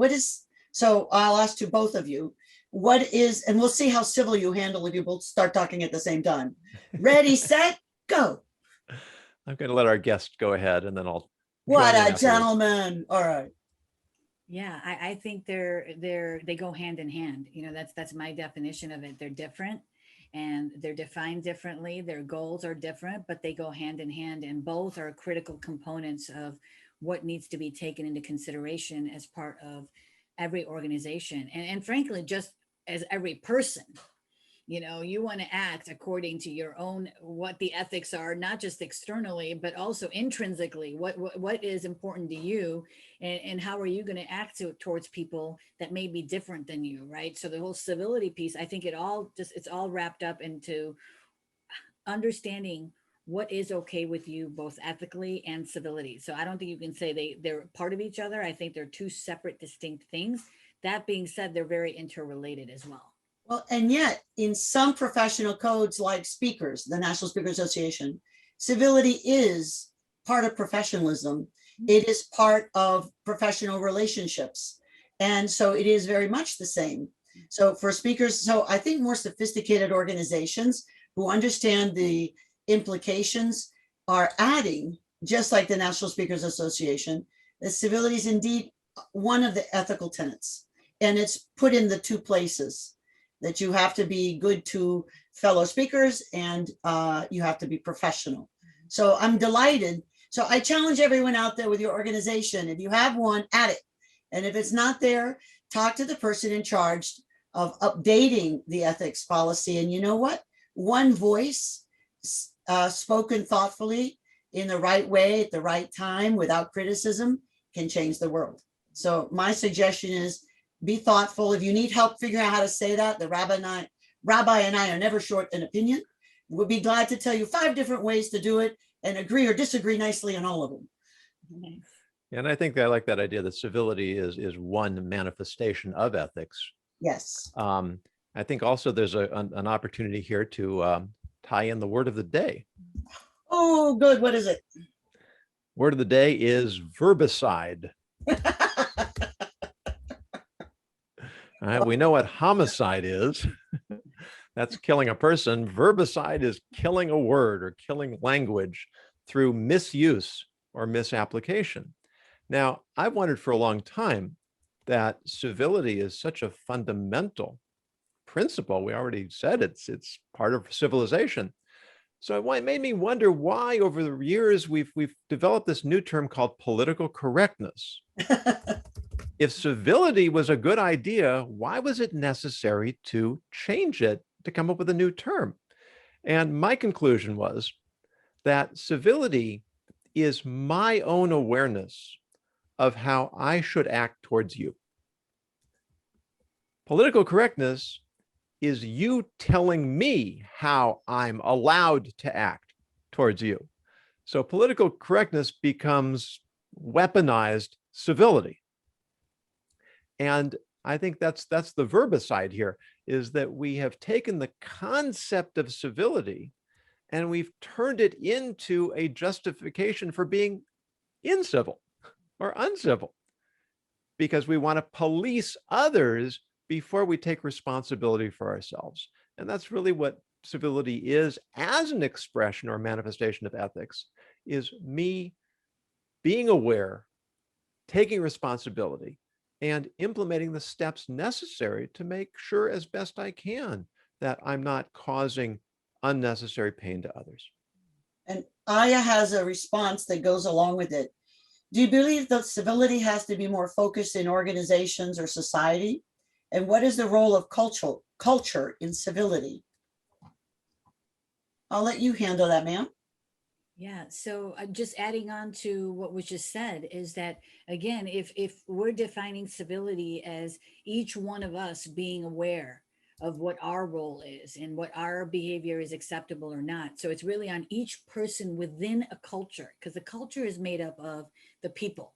So I'll ask to both of you, and we'll see how civil you handle if you both start talking at the same time. Ready, set, go. I'm going to let our guest go ahead, and then I'll. What a gentleman. All right. Yeah, I think they go hand in hand. That's my definition of it. They're different and they're defined differently. Their goals are different, but they go hand in hand, and both are critical components of what needs to be taken into consideration as part of every organization. And frankly, just as every person, you want to act according to your own, what the ethics are, not just externally, but also intrinsically, what is important to you, and how are you going to act towards people that may be different than you, right? So the whole civility piece, I think it's all wrapped up into understanding what is okay with you, both ethically and civility. So I don't think you can say they're part of each other. I think they're two separate, distinct things. That being said, they're very interrelated as well. Well, and yet in some professional codes like speakers, the National Speakers Association, civility is part of professionalism. It is part of professional relationships. And so it is very much the same. So for speakers, so I think more sophisticated organizations who understand the implications are adding, just like the National Speakers Association, that civility is indeed one of the ethical tenets. And it's put in the two places, that you have to be good to fellow speakers and you have to be professional. So I'm delighted. So I challenge everyone out there with your organization, if you have one, add it. And if it's not there, talk to the person in charge of updating the ethics policy. And you know what? One voice spoken thoughtfully in the right way at the right time without criticism can change the world. So my suggestion is, be thoughtful. If you need help figuring out how to say that, the rabbi and I are never short an opinion. We'll be glad to tell you 5 different ways to do it and agree or disagree nicely on all of them. Nice. And I think I like that idea that civility is one manifestation of ethics. Yes. I think also there's an opportunity here to tie in the word of the day. Oh, good. What is it? Word of the day is verbicide. We know what homicide is. That's killing a person. Verbicide is killing a word or killing language through misuse or misapplication. Now, I've wondered for a long time that civility is such a fundamental principle. We already said it's part of civilization. So it made me wonder why over the years we've developed this new term called political correctness. If civility was a good idea, why was it necessary to change it to come up with a new term? And my conclusion was that civility is my own awareness of how I should act towards you. Political correctness is you telling me how I'm allowed to act towards you. So political correctness becomes weaponized civility. And I think that's the verbicide here, is that we have taken the concept of civility and we've turned it into a justification for being incivil or uncivil, because we want to police others before we take responsibility for ourselves. And that's really what civility is as an expression or manifestation of ethics, is me being aware, taking responsibility, and implementing the steps necessary to make sure as best I can that I'm not causing unnecessary pain to others. And Aya has a response that goes along with it. Do you believe that civility has to be more focused in organizations or society? And what is the role of culture in civility? I'll let you handle that, ma'am. Yeah, so just adding on to what was just said is that, again, if we're defining civility as each one of us being aware of what our role is and what our behavior is acceptable or not. So it's really on each person within a culture, because the culture is made up of the people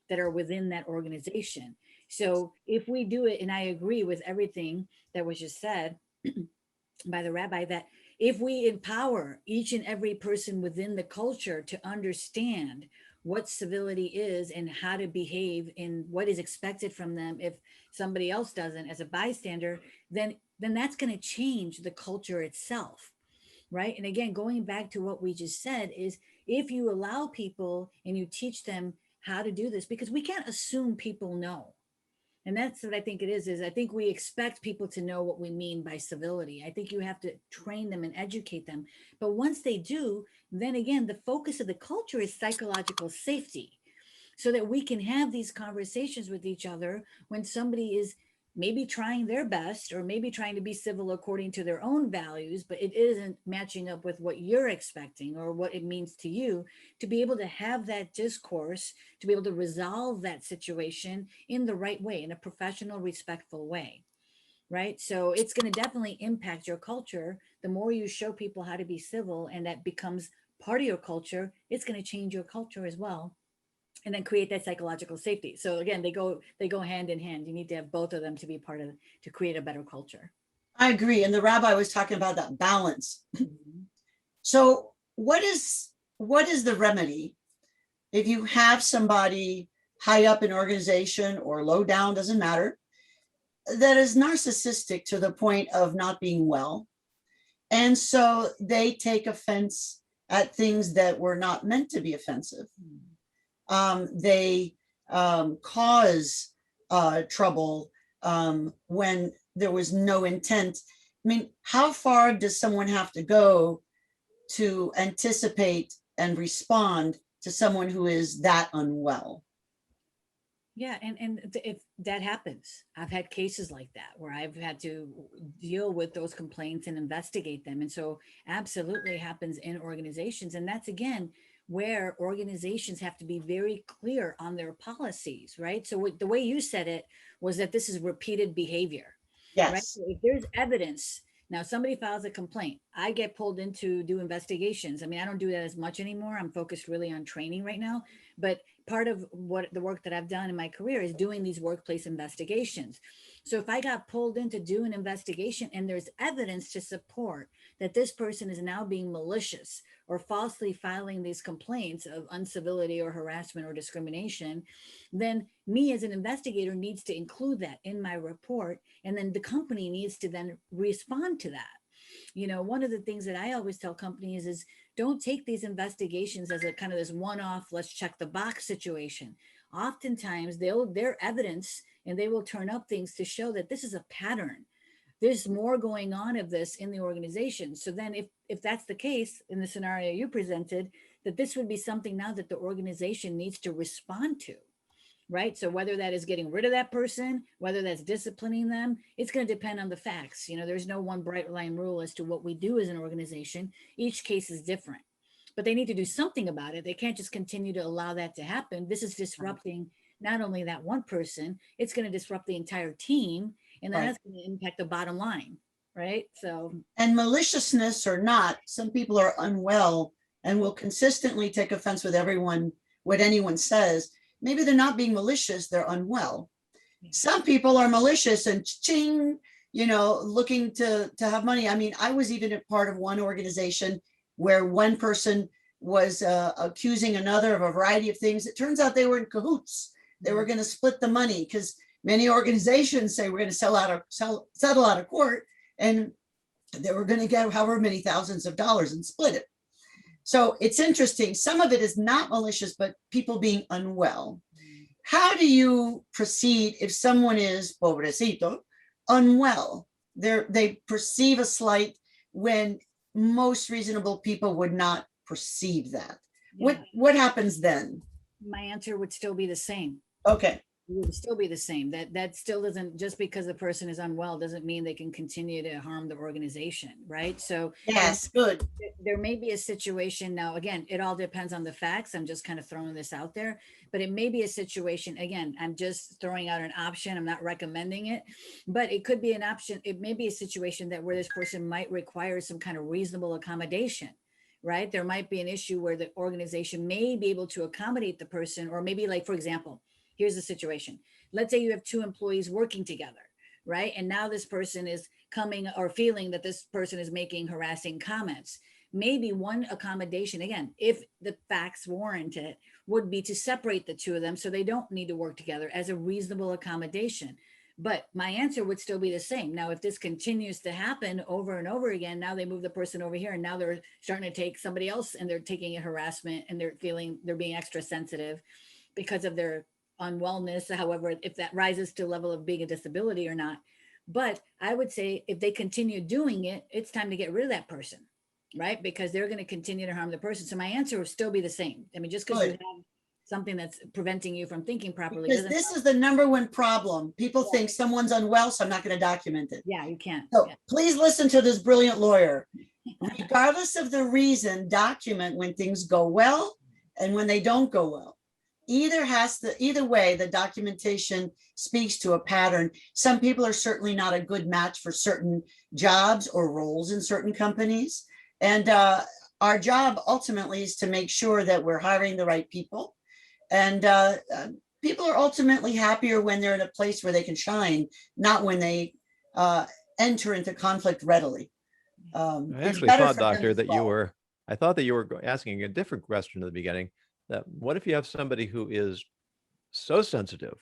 that are within that organization. So if we do it, and I agree with everything that was just said by the rabbi, that if we empower each and every person within the culture to understand what civility is and how to behave and what is expected from them if somebody else doesn't as a bystander, then that's going to change the culture itself, right? And again, going back to what we just said is, if you allow people and you teach them how to do this, because we can't assume people know. And that's what I think it is I think we expect people to know what we mean by civility. I think you have to train them and educate them. But once they do, then again, the focus of the culture is psychological safety, so that we can have these conversations with each other when somebody is maybe trying their best or maybe trying to be civil according to their own values, but it isn't matching up with what you're expecting or what it means to you, to be able to have that discourse, to be able to resolve that situation in the right way, in a professional, respectful way. Right. So it's going to definitely impact your culture. The more you show people how to be civil and that becomes part of your culture, it's going to change your culture as well, and then create that psychological safety. So again, they go hand in hand. You need to have both of them to be part of, to create a better culture. I agree. And the rabbi was talking about that balance. Mhm. So what is the remedy if you have somebody high up in organization or low down, doesn't matter, that is narcissistic to the point of not being well? And so they take offense at things that were not meant to be offensive. They cause trouble when there was no intent. I mean, how far does someone have to go to anticipate and respond to someone who is that unwell? Yeah, and if that happens, I've had cases like that where I've had to deal with those complaints and investigate them. And so absolutely happens in organizations. And that's again where organizations have to be very clear on their policies, right? So the way you said it was that this is repeated behavior, right? Yes. So if there's evidence, now somebody files a complaint, I get pulled in to do investigations. I mean, I don't do that as much anymore. I'm focused really on training right now. But part of what the work that I've done in my career is doing these workplace investigations. So if I got pulled in to do an investigation and there's evidence to support that this person is now being malicious or falsely filing these complaints of uncivility or harassment or discrimination, then me as an investigator needs to include that in my report. And then the company needs to then respond to that. One of the things that I always tell companies is, don't take these investigations as a kind of this one-off, let's check the box situation. Oftentimes their evidence, and they will turn up things to show that this is a pattern. There's more going on of this in the organization. So then if that's the case in the scenario you presented, that this would be something now that the organization needs to respond to. Right. So whether that is getting rid of that person, whether that's disciplining them, it's going to depend on the facts. There's no one bright line rule as to what we do as an organization. Each case is different, but they need to do something about it. They can't just continue to allow that to happen. This is disrupting not only that one person, it's going to disrupt the entire team. And then Right. that's going to impact the bottom line. Right. So, And maliciousness or not, some people are unwell and will consistently take offense with what anyone says. Maybe they're not being malicious, they're unwell. Some people are malicious and ching, looking to have money. I mean, I was even a part of one organization where one person was accusing another of a variety of things. It turns out they were in cahoots. They were going to split the money, because many organizations say we're going to settle out of court, and they were going to get however many thousands of dollars and split it. So it's interesting. Some of it is not malicious, but people being unwell. How do you proceed if someone is, pobrecito, unwell? They perceive a slight when most reasonable people would not perceive that. yeah, What happens then? my answer would still be the same. Okay. It would still be the same. That still doesn't, just because the person is unwell doesn't mean they can continue to harm the organization, right? So Yes, good. there may be a situation. Now, again, it all depends on the facts. I'm just kind of throwing this out there, but it may be a situation. Again, I'm just throwing out an option. I'm not recommending it, but it could be an option. It may be a situation that where this person might require some kind of reasonable accommodation, right? There might be an issue where the organization may be able to accommodate the person, or maybe, like, for example, here's the situation. Let's say you have two employees working together, right? And now this person is coming or feeling that this person is making harassing comments. Maybe one accommodation, again, if the facts warrant it, would be to separate the two of them so they don't need to work together as a reasonable accommodation. But my answer would still be the same. Now, if this continues to happen over and over again, now they move the person over here and now they're starting to take somebody else and they're taking a harassment and they're feeling they're being extra sensitive because of their unwellness, however, if that rises to a level of being a disability or not. But I would say if they continue doing it, it's time to get rid of that person, right? Because they're going to continue to harm the person. So my answer would still be the same. I mean, just because you have something that's preventing you from thinking properly. Because this is the number one problem. People think someone's unwell, so I'm not going to document it. Yeah, you can't. So please listen to this brilliant lawyer. Regardless of the reason, document when things go well and when they don't go well. Either way, the documentation speaks to a pattern. Some people are certainly not a good match for certain jobs or roles in certain companies. And our job ultimately is to make sure that we're hiring the right people. And people are ultimately happier when they're in a place where they can shine, not when they enter into conflict readily. I actually thought, Doctor, that I thought that you were asking a different question at the beginning, that what if you have somebody who is so sensitive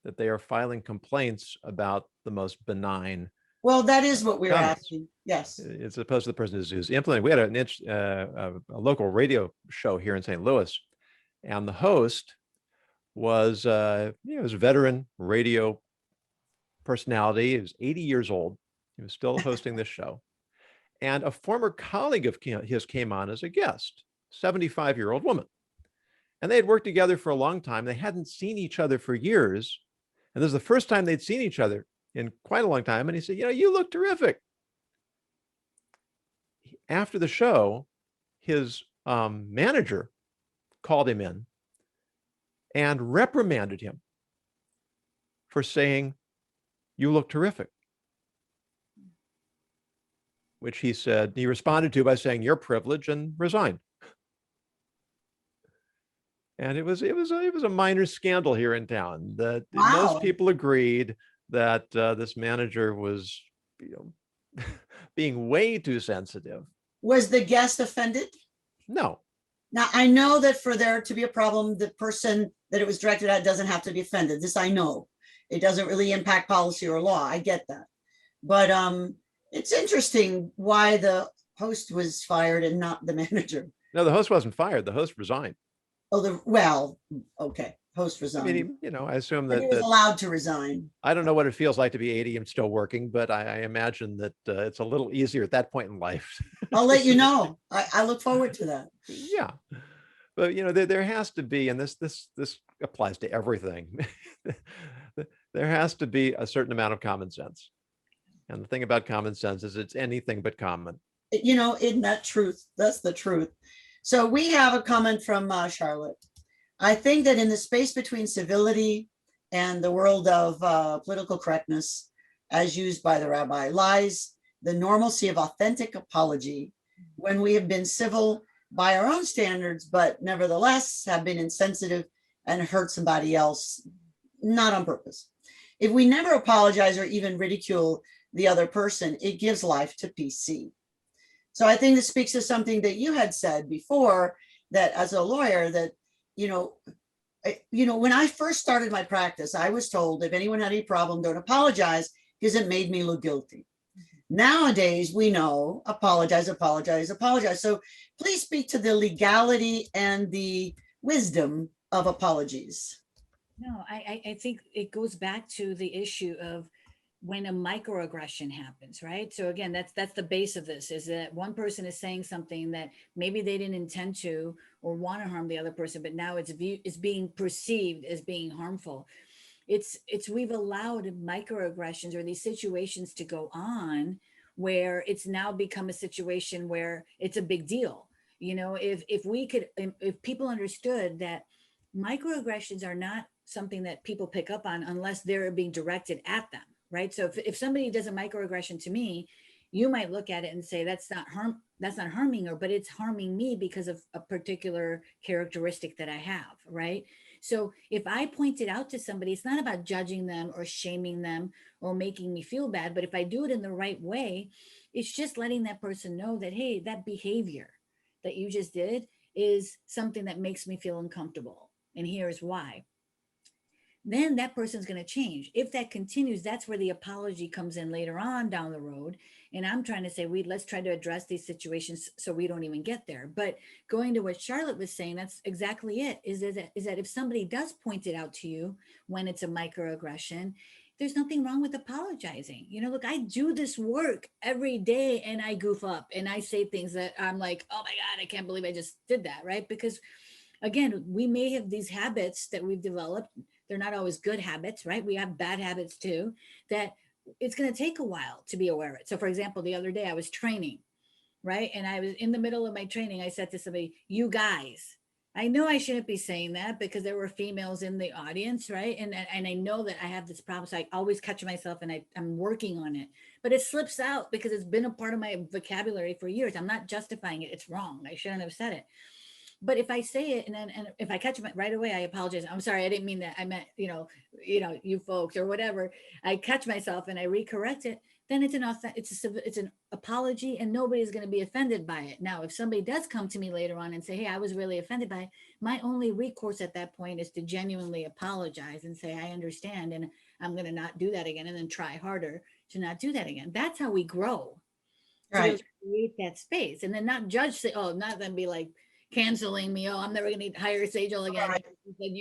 that they are filing complaints about the most benign. Well, that is what we're asking. Yes. As opposed to the person who's implementing. We had a local radio show here in St. Louis, and the host was was a veteran radio personality. He was 80 years old. He was still hosting this show. And a former colleague of his came on as a guest, 75-year-old woman. And they had worked together for a long time. They hadn't seen each other for years. And this is the first time they'd seen each other in quite a long time. And he said, you look terrific. After the show, his manager called him in and reprimanded him for saying, "You look terrific." Which he responded to by saying, "Your privilege," and resigned. And it was a minor scandal here in town that most people agreed that this manager was being way too sensitive. Was the guest offended? No. Now, I know that for there to be a problem, the person that it was directed at doesn't have to be offended. This I know. It doesn't really impact policy or law. I get that. But it's interesting why the host was fired and not the manager. No, the host wasn't fired. The host resigned. Oh, okay. Host resigned. I mean, I assume that he was allowed to resign. I don't know what it feels like to be 80 and still working, but I imagine that it's a little easier at that point in life. I'll let you know. I look forward to that. Yeah, but there has to be, and this applies to everything. There has to be a certain amount of common sense. And the thing about common sense is it's anything but common. Isn't that truth? That's the truth. So we have a comment from Charlotte. I think that in the space between civility and the world of political correctness, as used by the rabbi, lies the normalcy of authentic apology when we have been civil by our own standards, but nevertheless have been insensitive and hurt somebody else, not on purpose. If we never apologize or even ridicule the other person, it gives life to PC. So I think this speaks to something that you had said before, that as a lawyer, that, when I first started my practice, I was told if anyone had any problem, don't apologize because it made me look guilty. Nowadays, we know apologize. So please speak to the legality and the wisdom of apologies. No, I think it goes back to the issue of when a microaggression happens, right? So again, that's the base of this, is that one person is saying something that maybe they didn't intend to or want to harm the other person, but now it's being perceived as being harmful. We've allowed microaggressions or these situations to go on where it's now become a situation where it's a big deal. If people understood that microaggressions are not something that people pick up on unless they're being directed at them. Right. So if somebody does a microaggression to me, you might look at it and say, that's not harming her, but it's harming me because of a particular characteristic that I have. Right. So if I point it out to somebody, it's not about judging them or shaming them or making me feel bad. But if I do it in the right way, it's just letting that person know that, hey, that behavior that you just did is something that makes me feel uncomfortable. And here's why. Then that person's going to change. If that continues, that's where the apology comes in later on down the road. And I'm trying to say, let's try to address these situations so we don't even get there. But going to what Charlotte was saying, that's exactly it, is that if somebody does point it out to you when it's a microaggression, there's nothing wrong with apologizing. Look, I do this work every day and I goof up and I say things that I'm like, oh my God, I can't believe I just did that, right? Because again, we may have these habits that we've developed. They're not always good habits, right? We have bad habits too, that it's going to take a while to be aware of it. So for example, the other day I was training, right? And I was in the middle of my training. I said to somebody, you guys, I know I shouldn't be saying that because there were females in the audience, right? And I know that I have this problem. So I always catch myself and I'm working on it, but it slips out because it's been a part of my vocabulary for years. I'm not justifying it. It's wrong. I shouldn't have said it. But if I say it and if I catch it right away, I apologize. I'm sorry, I didn't mean that. I meant, you folks or whatever. I catch myself and I recorrect it. Then it's an apology and nobody's going to be offended by it. Now, if somebody does come to me later on and say, hey, I was really offended by it, my only recourse at that point is to genuinely apologize and say, I understand. And I'm going to not do that again, and then try harder to not do that again. That's how we grow. Right. To create that space and then not judge, say, oh, not then be like, canceling me. Oh, I'm never going to hire Sejal again. Right.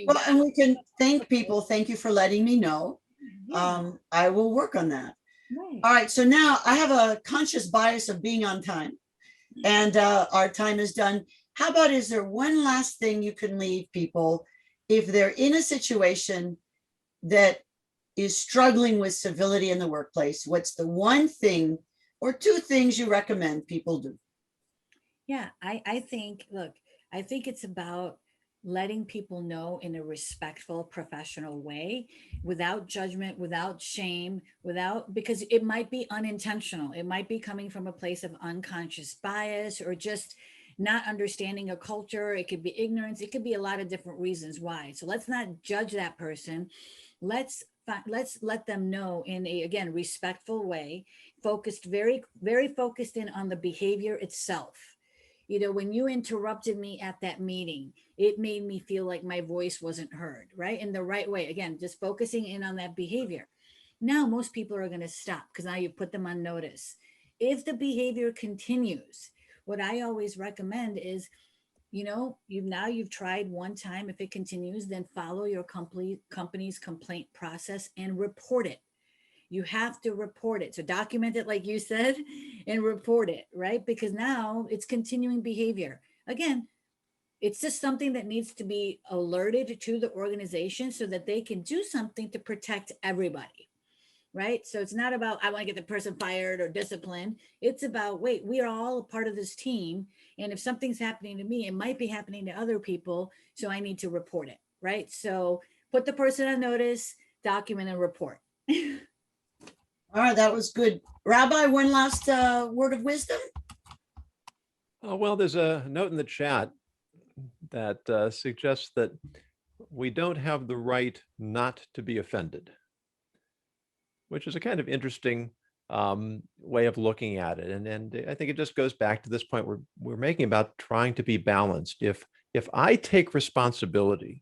Well, and we can thank people. Thank you for letting me know. Yeah. I will work on that. Right. All right. So now I have a conscious bias of being on time, and our time is done. How about, is there one last thing you can leave people if they're in a situation that is struggling with civility in the workplace? What's the one thing or two things you recommend people do? Yeah, I think, look, I think it's about letting people know in a respectful, professional way, without judgment, without shame, because it might be unintentional. It might be coming from a place of unconscious bias or just not understanding a culture. It could be ignorance. It could be a lot of different reasons why. So let's not judge that person. Let's let them know in a, again, respectful way, focused, very, very focused in on the behavior itself. When you interrupted me at that meeting, it made me feel like my voice wasn't heard, right? In the right way. Again, just focusing in on that behavior. Now, most people are going to stop because now you put them on notice. If the continues, what I always recommend is, you've tried one time. If it continues, then follow your company's complaint process and report it. You have to report it. So document it, like you said, and report it, right? Because now it's continuing behavior. Again, it's just something that needs to be alerted to the organization so that they can do something to protect everybody, right? So it's not about, I want to get the person fired or disciplined. It's about, wait, we are all a part of this team. And if something's happening to me, it might be happening to other people. So I need to report it, right? So put the person on notice, document and report. All right, that was good. Rabbi, one last word of wisdom? Well, there's a note in the chat that suggests that we don't have the right not to be offended, which is a kind of interesting way of looking at it. And I think it just goes back to this point we're making about trying to be balanced. If I take responsibility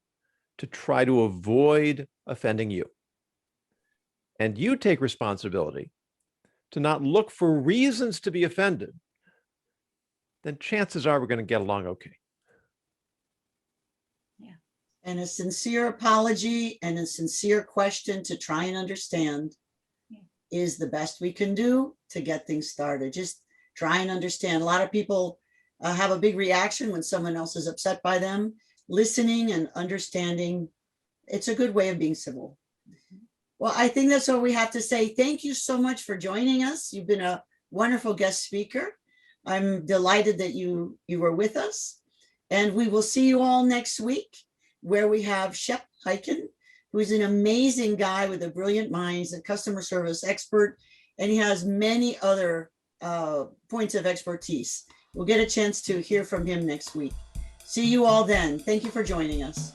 to try to avoid offending you, and you take responsibility to not look for reasons to be offended, then chances are we're going to get along okay. Yeah. And a sincere apology and a sincere question to try and understand is the best we can do to get things started. Just try and understand. A lot of people have a big reaction when someone else is upset by them. Listening and understanding, it's a good way of being civil. Well, I think that's all we have to say. Thank you so much for joining us. You've been a wonderful guest speaker. I'm delighted that you were with us. And we will see you all next week, where we have Shep Hyken, who's an amazing guy with a brilliant mind. He's a customer service expert, and he has many other points of expertise. We'll get a chance to hear from him next week. See you all then. Thank you for joining us.